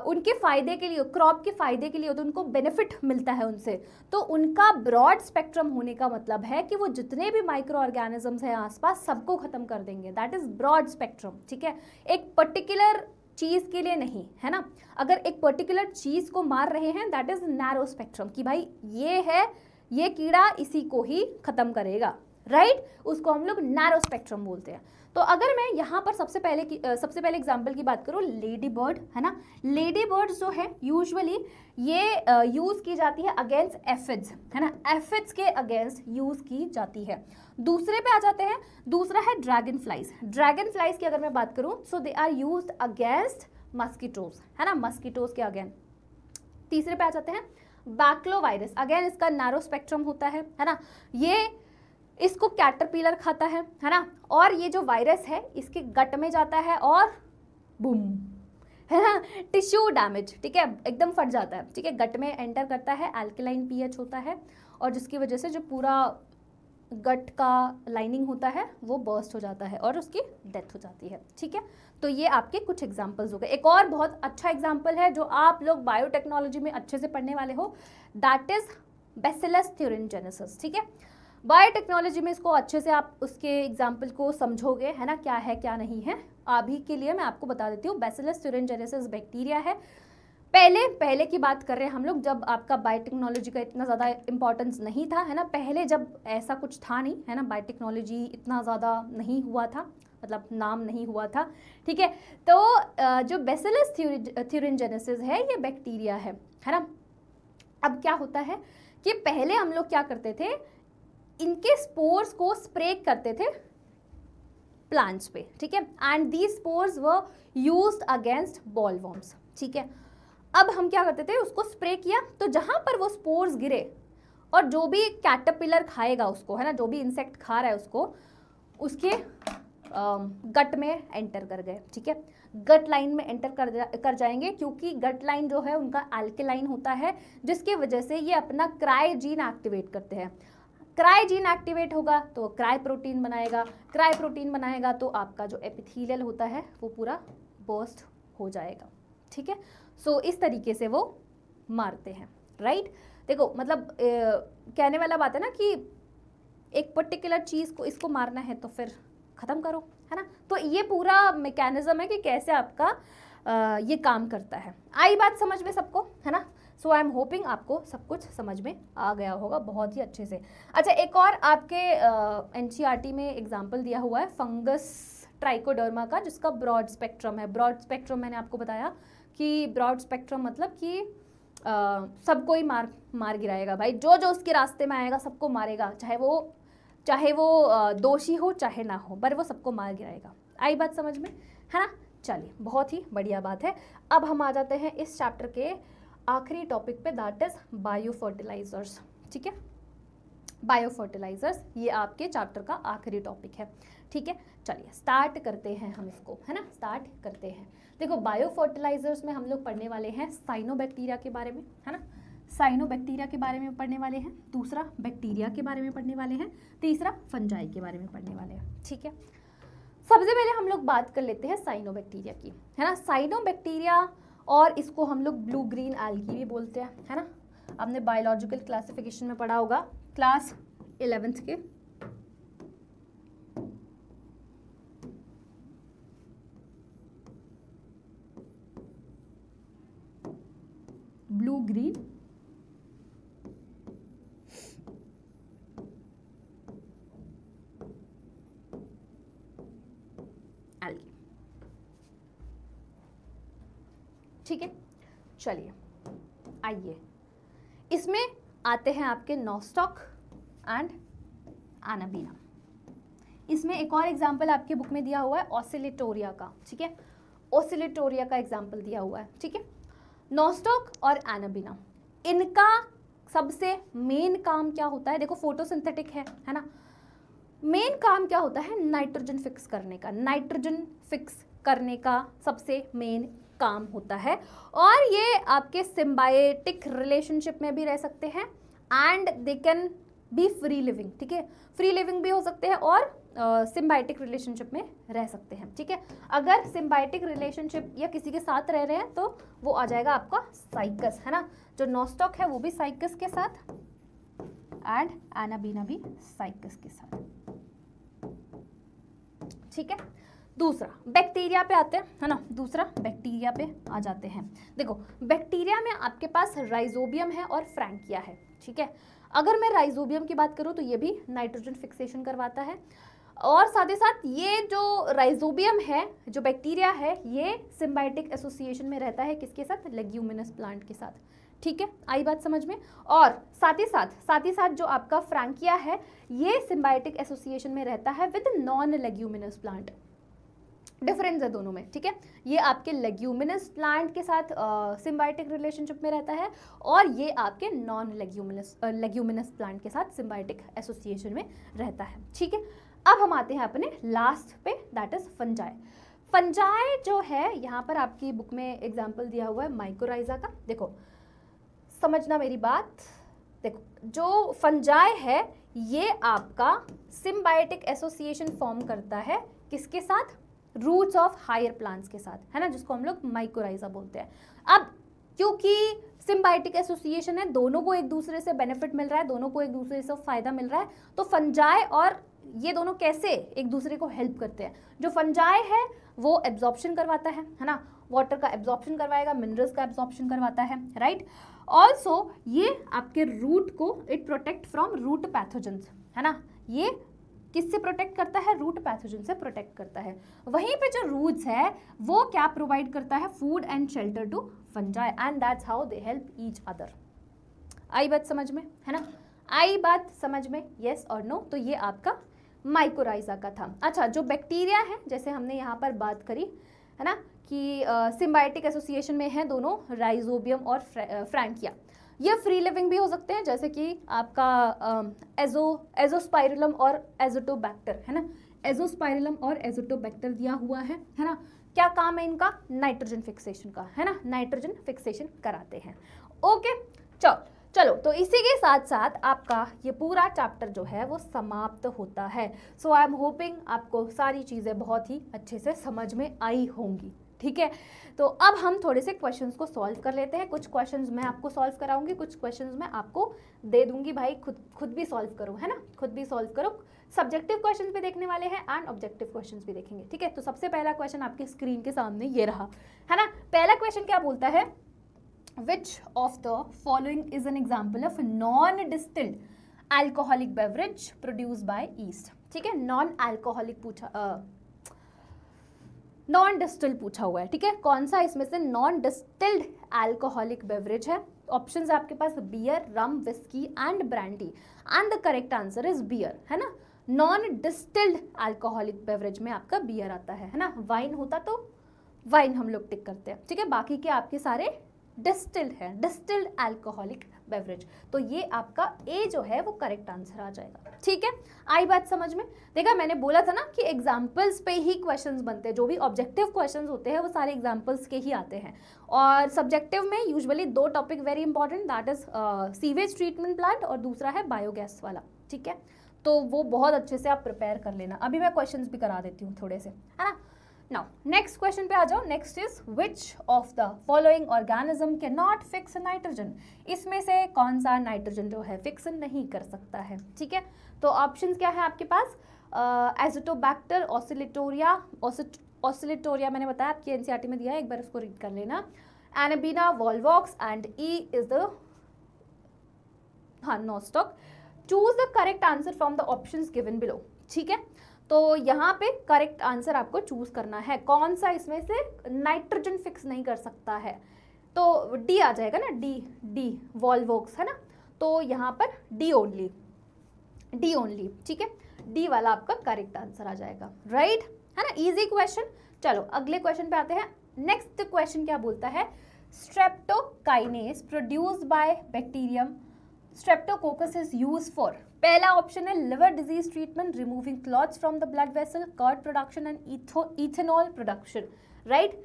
उनके फायदे के लिए, क्रॉप के फायदे के लिए, तो उनको बेनिफिट मिलता है उनसे। तो उनका ब्रॉड स्पेक्ट्रम होने का मतलब है कि वो जितने भी माइक्रो ऑर्गेनिजम्स हैं आसपास सबको खत्म कर देंगे, दैट इज ब्रॉड स्पेक्ट्रम, ठीक है। एक पर्टिकुलर चीज के लिए नहीं, है ना। अगर एक पर्टिकुलर चीज को मार रहे हैं, दैट इज नैरो स्पेक्ट्रम, कि भाई ये है, ये कीड़ा इसी को ही खत्म करेगा, राइट। उसको हम लोग नैरो स्पेक्ट्रम बोलते हैं। तो अगर मैं यहाँ पर सबसे पहले एग्जांपल की बात करूँ, लेडी बर्ड, है ना। लेडी बर्ड जो है यूजुअली ये यूज की जाती है अगेंस्ट एफिड्स, है ना। एफिड्स के अगेंस्ट यूज की जाती है। दूसरे पे आ जाते हैं, दूसरा है ड्रैगन फ्लाइज। ड्रैगन फ्लाइज की अगर मैं बात करूँ, so they are used against mosquitoes, है ना, मस्किटोज के अगेंस्ट। तीसरे पे आ जाते हैं बैक्लोवायरस, अगेन इसका नैरो स्पेक्ट्रम होता है ना। ये इसको कैटरपिलर खाता है ना। और ये जो वायरस है इसके गट में जाता है और बूम, है ना, टिश्यू डैमेज, ठीक है, एकदम फट जाता है, ठीक है। गट में एंटर करता है, अल्कलाइन पीएच होता है, और जिसकी वजह से जो पूरा गट का लाइनिंग होता है वो बर्स्ट हो जाता है और उसकी डेथ हो जाती है, ठीक है। तो ये आपके कुछ एग्जांपल्स हो गए। एक और बहुत अच्छा एग्जांपल है जो आप लोग बायोटेक्नोलॉजी में अच्छे से पढ़ने वाले हो, दैट इज बैसिलस थ्यूरिनजेनेसिस, ठीक है। बायोटेक्नोलॉजी में इसको अच्छे से आप उसके एग्जाम्पल को समझोगे, है ना, क्या है क्या नहीं है। अभी के लिए मैं आपको बता देती हूँ, बैसिलस थ्यूरिनजेनेसिस बैक्टीरिया है। पहले की बात कर रहे हैं हम लोग, जब आपका बायोटेक्नोलॉजी का इतना ज़्यादा इंपॉर्टेंस नहीं था, है ना। पहले जब ऐसा कुछ था नहीं, है ना, बायोटेक्नोलॉजी इतना ज़्यादा नहीं हुआ था, मतलब नाम नहीं हुआ था, ठीक है। तो जो बैसिलस थ्यूरिनजेनेसिस है ये बैक्टीरिया है ना। अब क्या होता है कि पहले हम लोग क्या करते थे, इनके स्पोर्स को स्प्रे करते थे प्लांट्स पे, ठीक है, and these spores were used against bollworms, ठीक है। अब हम क्या करते थे, उसको स्प्रे किया, तो जहां पर वो स्पोर्स गिरे और जो भी कैटरपिलर खाएगा उसको, है ना, जो भी इंसेक्ट खा रहा है उसको, उसके गट में एंटर कर गए, ठीक है। गट लाइन में एंटर कर जाएंगे, क्योंकि गट लाइन जो है उनका अल्कलाइन होता है, जिसकी वजह से ये अपना क्राई जीन एक्टिवेट करते हैं। क्राई जीन एक्टिवेट होगा तो क्राई प्रोटीन बनाएगा, क्राई प्रोटीन बनाएगा तो आपका जो एपिथेलियल होता है वो पूरा बर्स्ट हो जाएगा, ठीक है। सो इस तरीके से वो मारते हैं, राइट। देखो मतलब कहने वाला बात है ना कि एक पर्टिकुलर चीज़ को इसको मारना है तो फिर ख़त्म करो, है ना। तो ये पूरा मैकेनिज्म है कि कैसे आपका ये काम करता है। आई बात समझ में सबको, है ना। सो आई एम होपिंग आपको सब कुछ समझ में आ गया होगा बहुत ही अच्छे से। अच्छा, एक और आपके एनसीईआरटी में एग्जाम्पल दिया हुआ है फंगस ट्राइकोडर्मा का, जिसका ब्रॉड स्पेक्ट्रम है। ब्रॉड स्पेक्ट्रम मैंने आपको बताया कि ब्रॉड स्पेक्ट्रम मतलब कि सबको ही मार गिराएगा भाई, जो जो उसके रास्ते में आएगा सबको मारेगा, चाहे वो दोषी हो चाहे ना हो, पर वो सबको मार गिराएगा। आई बात समझ में, है ना। चलिए, बहुत ही बढ़िया बात है। अब हम आ जाते हैं इस चैप्टर के आखिरी टॉपिक पे, दैट इज बायो फर्टिलाइजर्स, ठीक है। बायो फर्टिलाइजर्स ये आपके चैप्टर का आखिरी टॉपिक है, ठीक है। चलिए स्टार्ट करते हैं हम इसको, है ना, स्टार्ट करते हैं। देखो बायो फर्टिलाइजर्स में हम लोग पढ़ने वाले हैं साइनोबैक्टीरिया के बारे में, है ना। साइनोबैक्टीरिया के बारे में पढ़ने वाले हैं, दूसरा बैक्टीरिया के बारे में पढ़ने वाले हैं, तीसरा फंजाई के बारे में पढ़ने वाले हैं, ठीक है। सबसे पहले हम लोग बात कर लेते हैं साइनोबैक्टीरिया की, है ना। साइनोबैक्टीरिया, और इसको हम लोग ब्लू ग्रीन एल्गी भी बोलते हैं, है ना। आपने बायोलॉजिकल क्लासिफिकेशन में पढ़ा होगा क्लास 11th के। ठीक है, चलिए आइए इसमें आते हैं आपके नॉस्टॉक एंड एनाबीना। इसमें एक और एग्जाम्पल आपके बुक में दिया हुआ है ऑसिलेटोरिया का, ठीक है, ऑसिलेटोरिया का एग्जाम्पल दिया हुआ है, ठीक है। नॉस्टॉक और एनाबीना, इनका सबसे मेन काम क्या होता है? देखो फोटोसिंथेटिक है ना, मेन काम क्या होता है? नाइट्रोजन फिक्स करने का, नाइट्रोजन फिक्स करने का सबसे मेन काम होता है। और ये आपके सिम्बायोटिक रिलेशनशिप में भी रह सकते हैं and they can be free living, ठीक है, फ्री लिविंग भी हो सकते हैं और सिम्बायोटिक रिलेशनशिप में रह सकते हैं, ठीक है। अगर सिम्बायोटिक रिलेशनशिप या किसी के साथ रह रहे हैं तो वो आ जाएगा आपका साइकस, है ना। जो नॉस्टॉक है वो भी साइकस के साथ एंड एनाबीना भी साइकस के साथ, ठीक है। दूसरा बैक्टीरिया पे आते हैं, है ना, दूसरा बैक्टीरिया पे आ जाते हैं। देखो बैक्टीरिया में आपके पास राइजोबियम है और फ्रैंकिया है, ठीक है। अगर मैं राइजोबियम की बात करूं तो ये भी नाइट्रोजन फिक्सेशन करवाता है और साथ ही साथ ये जो राइजोबियम है, जो बैक्टीरिया है, ये सिम्बायोटिक एसोसिएशन में रहता है किसके साथ? लेग्यूमिनस प्लांट के साथ, ठीक है, आई बात समझ में। और साथ ही साथ जो आपका फ्रैंकिया है ये सिम्बायोटिक एसोसिएशन में रहता है with non leguminous plant. Difference है दोनों में, ठीक है। ये आपके लेग्यूमिनस प्लांट के साथ सिम्बायोटिक रिलेशनशिप में रहता है और ये आपके नॉन लेग्यूमिनस प्लांट के साथ सिम्बायोटिक एसोसिएशन में रहता है, ठीक है। अब हम आते हैं अपने लास्ट पे, दैट इज फंजाई। फंजाई जो है यहाँ पर आपकी बुक में एग्जाम्पल दिया हुआ है माइकोराइजा का। देखो समझना मेरी बात, देखो जो फंजाई है ये आपका सिम्बायोटिक एसोसिएशन फॉर्म करता है किसके साथ? रूट्स ऑफ हायर प्लांट्स के साथ, है ना, जिसको हम लोग माइकोराइजा बोलते हैं। अब क्योंकि सिम्बायोटिक एसोसिएशन है, दोनों को एक दूसरे से बेनिफिट मिल रहा है, दोनों को एक दूसरे से फायदा मिल रहा है, तो फंजाई और ये दोनों कैसे एक दूसरे को हेल्प करते हैं? जो फंजाई है वो एब्जॉर्प्शन करवाता है ना, वाटर का एब्जॉर्प्शन करवाएगा, मिनरल्स का एब्जॉर्प्शन करवाता है, राइट। ऑल्सो ये आपके रूट को it protect from root pathogens, है ना, ये किससे प्रोटेक्ट करता है? रूट पैथोजन से प्रोटेक्ट करता है। वहीं पे जो रूट्स है वो क्या प्रोवाइड करता है? Food and shelter to fungi and that's how they help each other. आई बात समझ में, है ना, आई बात समझ में, यस और नो। तो ये आपका माइकोराइजा का था। अच्छा, जो बैक्टीरिया है जैसे हमने यहाँ पर बात करी, है ना, कि सिम्बायोटिक एसोसिएशन में है दोनों राइजोबियम और फ्रैंकिया, ये फ्री लिविंग भी हो सकते हैं जैसे कि आपका एजोस्पाइरलम और एजोटोबैक्टर, है ना, एजोस्पाइरलम और एजोटोबैक्टर दिया हुआ है ना। क्या काम है इनका? नाइट्रोजन फिक्सेशन का, है ना, नाइट्रोजन फिक्सेशन कराते हैं। ओके, चलो तो इसी के साथ साथ आपका ये पूरा चैप्टर जो है वो समाप्त होता है। सो आई एम होपिंग आपको सारी चीज़ें बहुत ही अच्छे से समझ में आई होंगी, ठीक है। तो अब हम थोड़े से क्वेश्चंस को सॉल्व कर लेते हैं। कुछ क्वेश्चंस मैं आपको सॉल्व कराऊंगी, कुछ क्वेश्चंस मैं आपको दे दूंगी, भाई खुद भी सॉल्व करो, है ना, खुद भी सॉल्व करो। सब्जेक्टिव क्वेश्चंस भी देखने वाले हैं एंड ऑब्जेक्टिव क्वेश्चंस भी देखेंगे, ठीक है। तो सबसे पहला क्वेश्चन आपके स्क्रीन के सामने ये रहा, है ना। पहला क्वेश्चन क्या बोलता है? Which of the following is an example of non-distilled alcoholic beverage produced by yeast? ठीक है, नॉन अल्कोहलिक पूछा, नॉन डिस्टिल्ड पूछा हुआ है, ठीक है। कौन सा इसमें से नॉन डिस्टिल्ड अल्कोहलिक बेवरेज है? ऑप्शंस है आपके पास beer, rum, whisky and brandy and the correct answer is beer, है ना। नॉन डिस्टिल्ड अल्कोहलिक बेवरेज में आपका बियर आता है ना। वाइन होता तो वाइन हम लोग टिक करते हैं, ठीक है। बाकी के आपके सारे डिस्टिल्ड है, डिस्टिल्ड अल्कोहलिक बेवरेज। तो ये आपका ए जो है वो करेक्ट आंसर आ जाएगा, ठीक है। आई बात समझ में? देखा, मैंने बोला था ना कि एग्जाम्पल्स पे ही क्वेश्चंस बनते हैं। जो भी ऑब्जेक्टिव क्वेश्चंस होते हैं वो सारे एग्जाम्पल्स के ही आते हैं। और सब्जेक्टिव में यूजुअली दो topic very important, that is sewage treatment plant और दूसरा है बायोगैस वाला, ठीक है। तो वो बहुत अच्छे से आप प्रिपेयर कर लेना। अभी मैं क्वेश्चंस भी करा देती हूँ थोड़े से, है ना। नाउ नेक्स्ट क्वेश्चन पे आ जाओ। Next is which of the following organism can not fix nitrogen? इसमें से कौन सा नाइट्रोजन जो है फिक्स नहीं कर सकता है, ठीक है। तो ऑप्शंस क्या है आपके पास? एजोटोबैक्टर, ऑसिलेटोरिया मैंने बताया आपकी एनसीईआरटी में दिया है, एक बार उसको रीड कर लेना। Anabaena, Volvox and E is the nostoc. Choose the correct answer from the options given below, ठीक है। तो यहाँ पे करेक्ट आंसर आपको चूज करना है। कौन सा इसमें से नाइट्रोजन फिक्स नहीं कर सकता है? तो डी आ जाएगा ना, डी डी वॉल्वोक्स है ना, तो यहाँ पर डी ओनली, डी ओनली, ठीक है, डी वाला आपका करेक्ट आंसर आ जाएगा, राइट है ना, इजी क्वेश्चन। चलो अगले क्वेश्चन पे आते हैं। नेक्स्ट क्वेश्चन क्या बोलता है, streptokinase produced by bacterium streptococcus is used for, पहला ऑप्शन है liver disease treatment, removing clots from the blood vessel, curd production and ethanol production, right.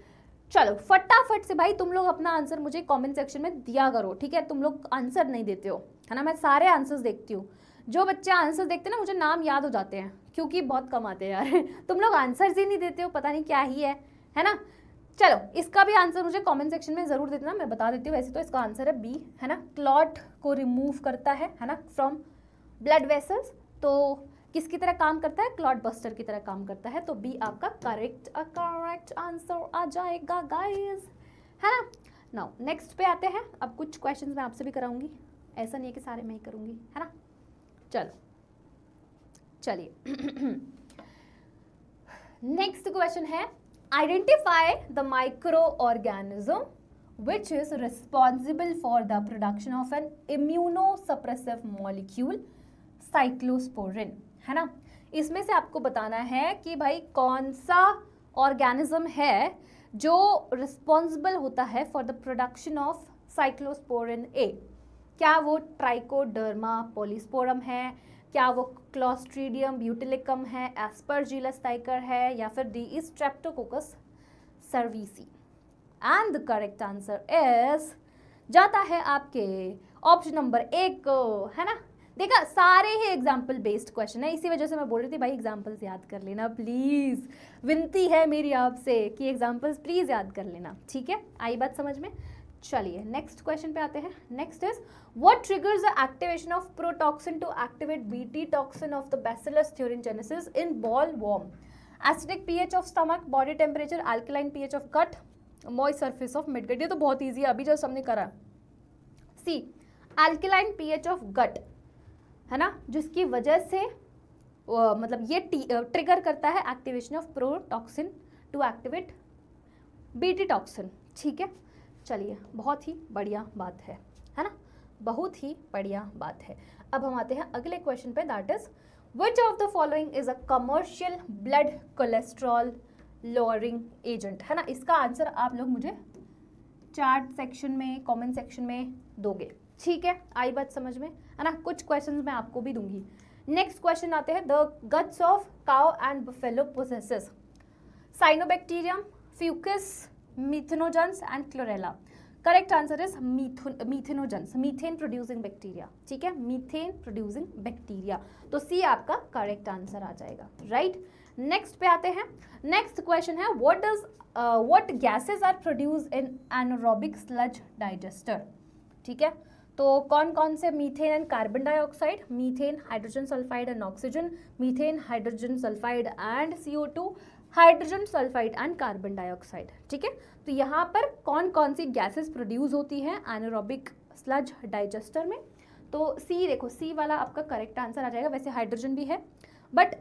चलो फटाफट से भाई तुम लोग अपना आंसर मुझे कमेंट सेक्शन में दिया करो, ठीक है, तुम लोग आंसर नहीं देते हो है ना, मैं सारे आंसर्स देखती हूँ, जो बच्चे आंसर देखते हैं ना मुझे नाम याद हो जाते हैं, क्योंकि बहुत कम आते हैं यार तुम लोग आंसर्स ही नहीं देते हो, पता नहीं क्या ही है ना। चलो इसका भी आंसर मुझे कमेंट सेक्शन में ज़रूर देना, मैं बता देती हूँ। वैसे तो इसका आंसर है बी, है ना, क्लॉट को रिमूव करता है ना फ्रॉम ब्लड वेसल्स, तो किसकी तरह काम करता है, क्लॉट बस्टर की तरह काम करता है, तो बी आपका करेक्ट आंसर आ जाएगा गाइस, है ना। नाउ नेक्स्ट पे आते हैं। अब कुछ क्वेश्चंस मैं आपसे भी कराऊंगी, ऐसा नहीं है कि सारे मैं ही करूंगी, है ना। चलो चलिए नेक्स्ट क्वेश्चन है, identify the micro organism which is responsible for the production of an immunosuppressive molecule cyclosporin, है ना। इसमें से आपको बताना है कि भाई कौन सा ऑर्गेनिज्म है जो रिस्पॉन्सिबल होता है for the production of cyclosporin A. क्या वो ट्राइकोडर्मा पॉलीस्पोरम है, क्या वो क्लॉस्ट्रीडियम ब्यूटिलिकम है, एस्परजिलस टाइकर है, या फिर D is Streptococcus cerevisiae. And the correct answer is जाता है आपके ऑप्शन नंबर 1 को, है ना। देखा सारे ही एग्जाम्पल बेस्ड क्वेश्चन है, इसी वजह से मैं बोल रही थी भाई एग्जाम्पल्स याद कर लेना प्लीज, विनती है मेरी आपसे कि एग्जाम्पल्स प्लीज याद कर लेना, ठीक है। आई बात समझ में। चलिए नेक्स्ट क्वेश्चन पे आते हैं। Next is what triggers the activation of protoxin to activate BT toxin of the bacillus thuringiensis इन bollworm, acidic pH of stomach, body temperature, alkaline pH of gut, moist surface of midgut. ये तो बहुत easy है, अभी just हमने करा। See alkaline pH of gut, है ना, जिसकी वजह से मतलब ये ट्रिगर करता है activation of protoxin to activate BT toxin, ठीक है। चलिए बहुत ही बढ़िया बात है ना, बहुत ही बढ़िया बात है। अब हम आते हैं अगले क्वेश्चन पे, that is which of the following is a commercial blood cholesterol lowering agent, है ना। इसका आंसर आप लोग मुझे चैट सेक्शन में कमेंट सेक्शन में दोगे, ठीक है। आई बात समझ में, है ना। कुछ क्वेश्चंस मैं आपको भी दूंगी। नेक्स्ट क्वेश्चन आते हैं, the guts of cow and buffalo possesses cyanobacterium, Fucus, methanogens and chlorella. Correct answer is methanogens, methane producing bacteria, ठीक है, मीथेन प्रोड्यूसिंग बैक्टीरिया, तो सी आपका करेक्ट आंसर आ जाएगा, राइट। नेक्स्ट पे आते हैं। नेक्स्ट क्वेश्चन है, what gases are produced in anaerobic sludge digester, ठीक है। तो कौन कौन से, methane and carbon dioxide, methane hydrogen sulphide and oxygen, methane hydrogen sulphide and CO2, hydrogen sulphide and carbon dioxide, ठीक है। तो यहाँ पर कौन कौन सी गैसेस प्रोड्यूस होती हैं एनारोबिक स्लज डाइजेस्टर में, तो सी, देखो सी वाला आपका करेक्ट आंसर आ जाएगा। वैसे हाइड्रोजन भी है बट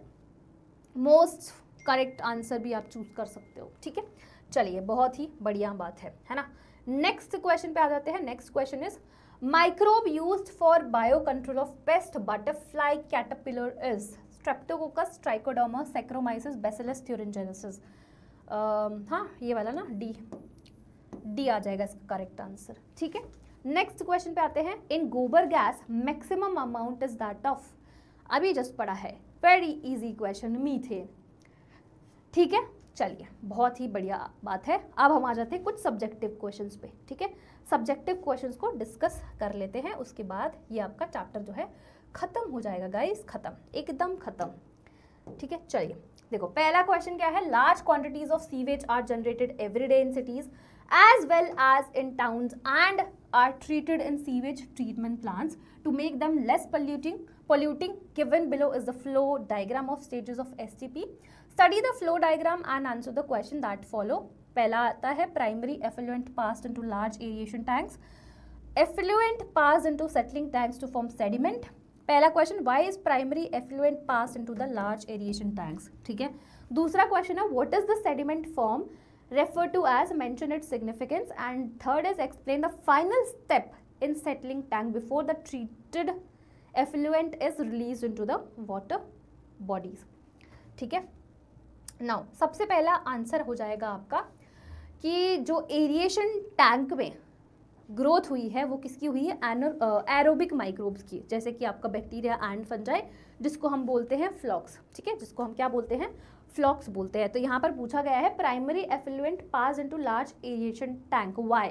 मोस्ट करेक्ट आंसर भी आप चूज कर सकते हो, ठीक है। चलिए बहुत ही बढ़िया बात है ना। नेक्स्ट क्वेश्चन पे आ जाते हैं। Next question is microbe used for bio control of paste butterfly caterpillar is Streptococcus, trichoderma, saccharomyces, bacillus thuringiensis। हाँ ये वाला ना, डी आ जाएगा इसका करेक्ट आंसर, ठीक है। नेक्स्ट क्वेश्चन पे आते हैं। इन गोबर gas maximum amount is that of, अभी जस्ट पढ़ा है, वेरी इजी क्वेश्चन, मीथेन, ठीक है। चलिए बहुत ही बढ़िया बात है। अब हम आ जाते हैं कुछ सब्जेक्टिव क्वेश्चंस पे, ठीक है। सब्जेक्टिव क्वेश्चंस को डिस्कस कर लेते हैं, उसके बाद ये आपका चैप्टर जो है खत्म हो जाएगा गाइस, खत्म, एकदम खत्म, ठीक है। चलिए देखो पहला क्वेश्चन क्या है, large quantities of sewage are generated every day in cities as well as in towns and are treated in sewage treatment plants to make them less polluting. Given below is the flow diagram of stages of STP. Study the flow diagram and answer the question that follow. पहला आता है primary effluent passed into large aeration tanks, effluent passed into settling tanks to form sediment. पहला question, why is primary effluent passed into the large aeration tanks, ठीक है। दूसरा question है, what is the sediment form refer to as, mention its significance, and third is explain the final step in settling tank before the treated effluent is released into the water bodies. ठीक है, now सबसे पहला answer हो जाएगा आपका कि जो aeration tank में ग्रोथ हुई है वो किसकी हुई है, एरोबिक माइक्रोब्स की, जैसे कि आपका बैक्टीरिया एंड फंजाई, जिसको हम बोलते हैं फ्लॉक्स, ठीक है, जिसको हम क्या बोलते हैं, फ्लॉक्स बोलते हैं। तो यहाँ पर पूछा गया है primary effluent pass into large aeration tank, why,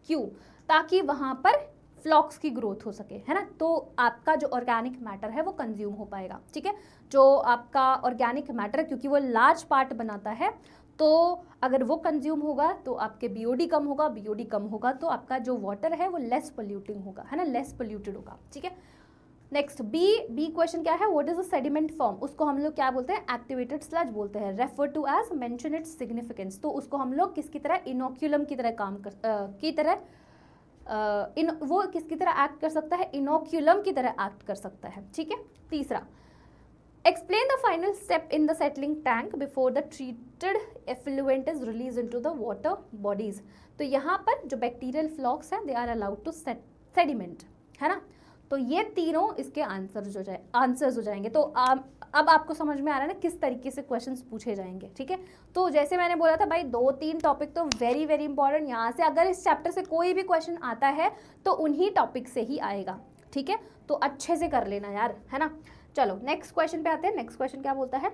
क्यों, ताकि वहाँ पर फ्लॉक्स की ग्रोथ हो सके, है ना, तो आपका जो ऑर्गेनिक मैटर है वो कंज्यूम हो पाएगा, ठीक है, जो आपका ऑर्गेनिक मैटर, क्योंकि वो लार्ज पार्ट बनाता है, तो अगर वो कंज्यूम होगा तो आपके बीओडी कम होगा, बीओडी कम होगा तो आपका जो वाटर है वो लेस पोल्यूटिंग होगा, है ना, लेस पोल्यूटेड होगा, ठीक है। नेक्स्ट बी क्वेश्चन क्या है, what is a sediment form, उसको हम लोग क्या बोलते हैं, एक्टिवेटेड स्लज बोलते हैं। Refer to as, mention its significance, तो उसको हम लोग किसकी तरह, इनोक्यूलम की तरह काम कर की तरह वो किसकी तरह एक्ट कर सकता है, इनोक्यूलम की तरह एक्ट कर सकता है, ठीक है। तीसरा, explain the final step in the settling tank before the treated effluent is released into the water bodies, तो यहाँ पर जो बैक्टीरियल फ्लॉक्स हैं they are allowed to sediment, है ना, तो ये तीनों इसके आंसर्स हो जाएंगे। तो अब आपको समझ में आ रहा है ना किस तरीके से क्वेश्चंस पूछे जाएंगे, ठीक है। तो जैसे मैंने बोला था भाई 2-3 टॉपिक तो वेरी वेरी इंपॉर्टेंट, यहाँ से अगर इस चैप्टर से कोई भी क्वेश्चन आता है तो उन्हीं टॉपिक से ही आएगा, ठीक है, तो अच्छे से कर लेना यार, है ना। चलो नेक्स्ट क्वेश्चन पे आते हैं। नेक्स्ट क्वेश्चन क्या बोलता है,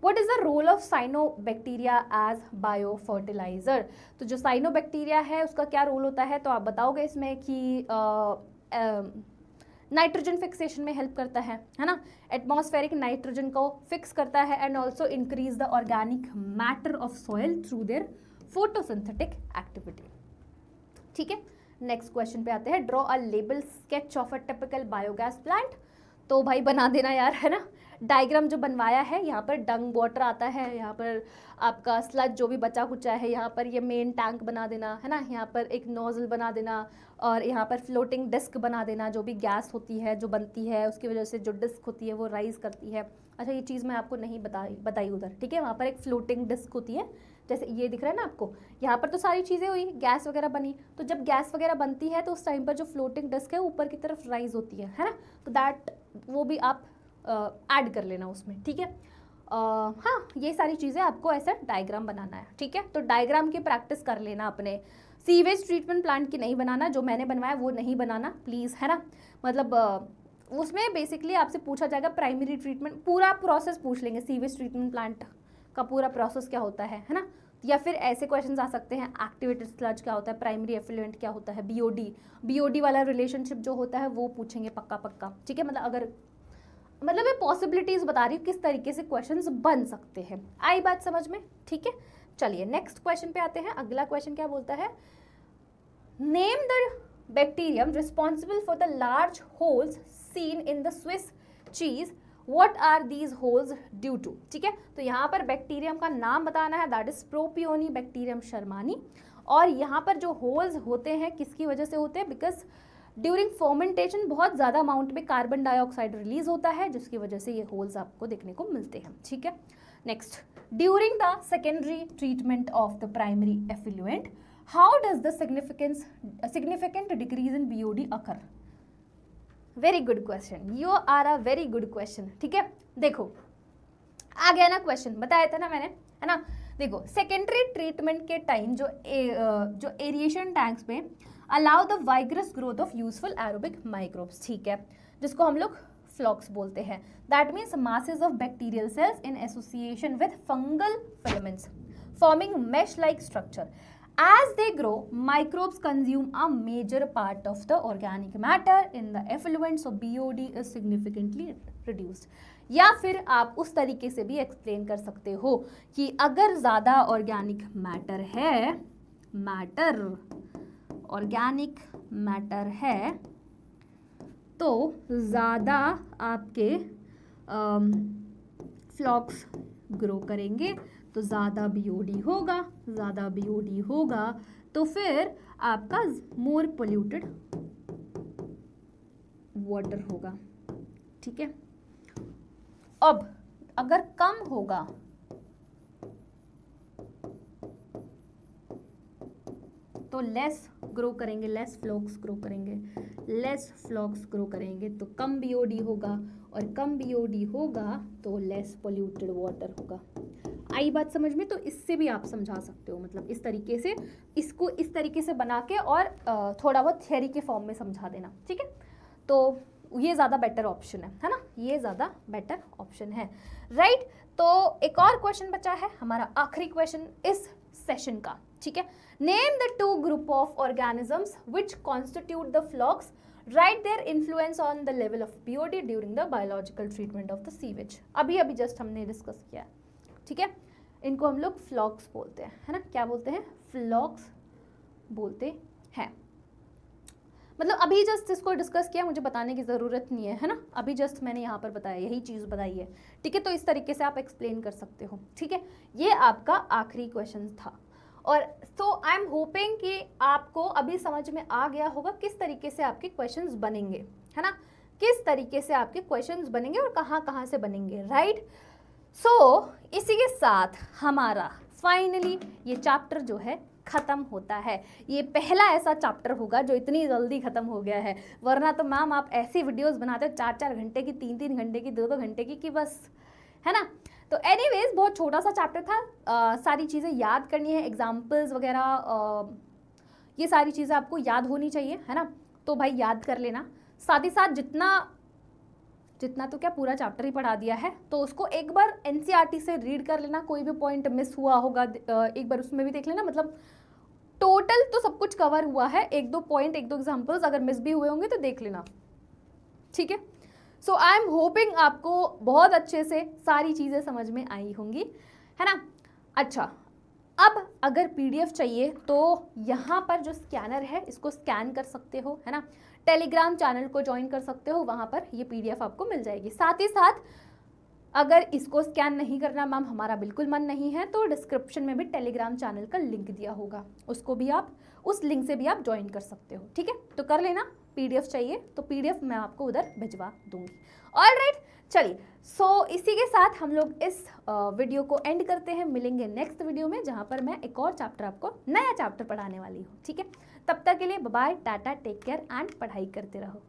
what is the role of cyanobacteria as biofertiliser, तो जो साइनोबैक्टीरिया है उसका क्या रोल होता है, तो आप बताओगे इसमें कि नाइट्रोजन फिक्सेशन में हेल्प करता है ना, एटमॉस्फेरिक नाइट्रोजन को फिक्स करता है, and also increase the organic matter of soil through their photosynthetic activity, ठीक है। नेक्स्ट क्वेश्चन पे आते हैं, draw a label sketch of a typical biogas plant, तो भाई बना देना यार, है ना, डायग्राम जो बनवाया है, यहाँ पर डंग वाटर आता है, यहाँ पर आपका स्लज जो भी बचा कुचा है, यहाँ पर ये मेन टैंक बना देना, है ना, यहाँ पर एक नोजल बना देना, और यहाँ पर फ्लोटिंग डिस्क बना देना, जो भी गैस होती है जो बनती है उसकी वजह से जो डिस्क होती है वो राइज करती है। अच्छा ये चीज़ मैं आपको नहीं बताई उधर, ठीक है, वहाँ पर एक फ्लोटिंग डिस्क होती है, जैसे ये दिख रहा है ना आपको, यहाँ पर तो सारी चीज़ें हुई, गैस वगैरह बनी, तो जब गैस वगैरह बनती है तो उस टाइम पर जो फ्लोटिंग डिस्क है ऊपर की तरफ राइज होती है ना, तो दैट वो भी आप ऐड कर लेना उसमें, ठीक है। हाँ ये सारी चीज़ें आपको ऐसा डायग्राम बनाना है, ठीक है, तो डायग्राम की प्रैक्टिस कर लेना अपने, सीवेज ट्रीटमेंट प्लांट की नहीं बनाना, जो मैंने बनवाया वो नहीं बनाना प्लीज़, है ना, मतलब उसमें बेसिकली आपसे पूछा जाएगा प्राइमरी ट्रीटमेंट, पूरा प्रोसेस पूछ लेंगे, सीवेज ट्रीटमेंट प्लांट का पूरा प्रोसेस क्या होता है ना, या फिर ऐसे क्वेश्चंस आ सकते हैं, एक्टिवेटेड स्लज क्या होता है, प्राइमरी एफ्लुएंट क्या होता है, बीओडी वाला रिलेशनशिप जो होता है वो पूछेंगे पक्का, ठीक है, मतलब मैं पॉसिबिलिटीज बता रही हूँ किस तरीके से क्वेश्चंस बन सकते हैं, आई बात समझ में, ठीक है। चलिए नेक्स्ट क्वेश्चन पे आते हैं। अगला क्वेश्चन क्या बोलता है, name the bacterium responsible for the large holes seen in the Swiss cheese, what are these holes due to, ठीक है, तो यहाँ पर बैक्टीरियम का नाम बताना है, दैट इज प्रोपियोनी बैक्टीरियम शर्मानी, और यहाँ पर जो होल्स होते हैं किसकी वजह से होते हैं, बिकॉज ड्यूरिंग फर्मेंटेशन बहुत ज़्यादा अमाउंट में कार्बन डाइऑक्साइड रिलीज होता है, जिसकी वजह से ये होल्स आपको देखने को मिलते हैं, ठीक है। Next, during the secondary treatment of the primary effluent, how does the significant decrease in BOD occur, very good question, you are a very good question, ठीक है। देखो आ गया ना क्वेश्चन, बताया था ना मैंने, है ना, देखो सेकेंडरी ट्रीटमेंट के टाइम जो एरिएशन टैंक्स में allow the vigorous growth of useful aerobic microbes, ठीक है, जिसको हम लोग फ्लॉक्स बोलते हैं, that means masses of bacterial cells in association with fungal filaments forming mesh like structure. As they grow, microbes consume a major part of the organic matter in the effluent, so BOD is significantly reduced. या फिर आप उस तरीके से भी explain कर सकते हो कि अगर ज़्यादा ऑर्गेनिक मैटर है तो ज़्यादा आपके फ्लॉक्स ग्रो करेंगे, तो ज़्यादा बीओडी होगा, तो फिर आपका मोर पोल्यूटेड वाटर होगा, ठीक है। अब अगर कम होगा तो लेस ग्रो करेंगे, लेस फ्लॉक्स ग्रो करेंगे, लेस फ्लॉक्स ग्रो करेंगे तो कम बीओडी होगा, और कम बीओडी होगा तो लेस पोल्यूटेड वाटर होगा। आई बात समझ में? तो इससे भी आप समझा सकते हो, मतलब इस तरीके से, इसको इस तरीके से बना के और थोड़ा बहुत थियरी के फॉर्म में समझा देना, ठीक है? तो ये ज़्यादा बेटर ऑप्शन है ना, ये ज़्यादा बेटर ऑप्शन है, राइट? तो एक और क्वेश्चन बचा है, हमारा आखिरी क्वेश्चन इस सेशन का, ठीक है? Name the two group of organisms which constitute the flocs, right their influence on the level of BOD during the biological treatment of the sewage. अभी जस्ट हमने डिस्कस किया, ठीक है? इनको हम लोग फ्लॉक्स बोलते हैं, है ना? क्या बोलते हैं? फ्लॉक्स बोलते हैं। मतलब अभी जस्ट इसको डिस्कस किया, मुझे बताने की ज़रूरत नहीं है ना? अभी जस्ट मैंने यहाँ पर बताया, यही चीज़ बताई है, ठीक है? तो इस तरीके से आप एक्सप्लेन कर सकते हो, ठीक है? ये आपका आखिरी क्वेश्चन था, और तो आई एम होपिंग कि आपको अभी समझ में आ गया होगा किस तरीके से आपके क्वेश्चंस बनेंगे, है ना? किस तरीके से आपके क्वेश्चंस बनेंगे और कहाँ कहाँ से बनेंगे, राइट? सो इसी के साथ हमारा फाइनली ये चैप्टर जो है ख़त्म होता है। ये पहला ऐसा चैप्टर होगा जो इतनी जल्दी ख़त्म हो गया है, वरना तो मैम आप ऐसी वीडियोस बनाते हो 4-4 घंटे की, 3-3 घंटे की, 2-2 घंटे की, कि बस, है ना? तो एनीवेज बहुत छोटा सा चैप्टर था, सारी चीज़ें याद करनी है, एग्जाम्पल्स वगैरह, ये सारी चीज़ें आपको याद होनी चाहिए, है ना? तो भाई याद कर लेना, साथ ही साथ जितना तो क्या पूरा चैप्टर ही पढ़ा दिया है, तो उसको एक बार एनसीईआरटी से रीड कर लेना, कोई भी पॉइंट मिस हुआ होगा एक बार उसमें भी देख लेना, मतलब टोटल तो सब कुछ कवर हुआ है, 1-2 पॉइंट, 1-2 एग्जांपल्स अगर मिस भी हुए होंगे तो देख लेना, ठीक है? सो आई एम होपिंग आपको बहुत अच्छे से सारी चीज़ें समझ में आई होंगी, है ना? अच्छा, अब अगर पीडीएफ चाहिए तो यहाँ पर जो स्कैनर है इसको स्कैन कर सकते हो, है ना? टेलीग्राम चैनल को ज्वाइन कर सकते हो, वहाँ पर ये पीडीएफ आपको मिल जाएगी। साथ ही साथ अगर इसको स्कैन नहीं करना मैम हमारा बिल्कुल मन नहीं है, तो डिस्क्रिप्शन में भी टेलीग्राम चैनल का लिंक दिया होगा, उसको भी आप, उस लिंक से भी आप ज्वाइन कर सकते हो, ठीक है? तो कर लेना, पीडीएफ चाहिए तो पीडीएफ मैं आपको उधर भिजवा दूंगी। ऑलराइट, चलिए, सो इसी के साथ हम लोग इस वीडियो को एंड करते हैं। मिलेंगे नेक्स्ट वीडियो में, जहाँ पर मैं एक और चैप्टर, आपको नया चैप्टर पढ़ाने वाली हूँ, ठीक है? तब तक के लिए bye bye, tata, take care and पढ़ाई करते रहो।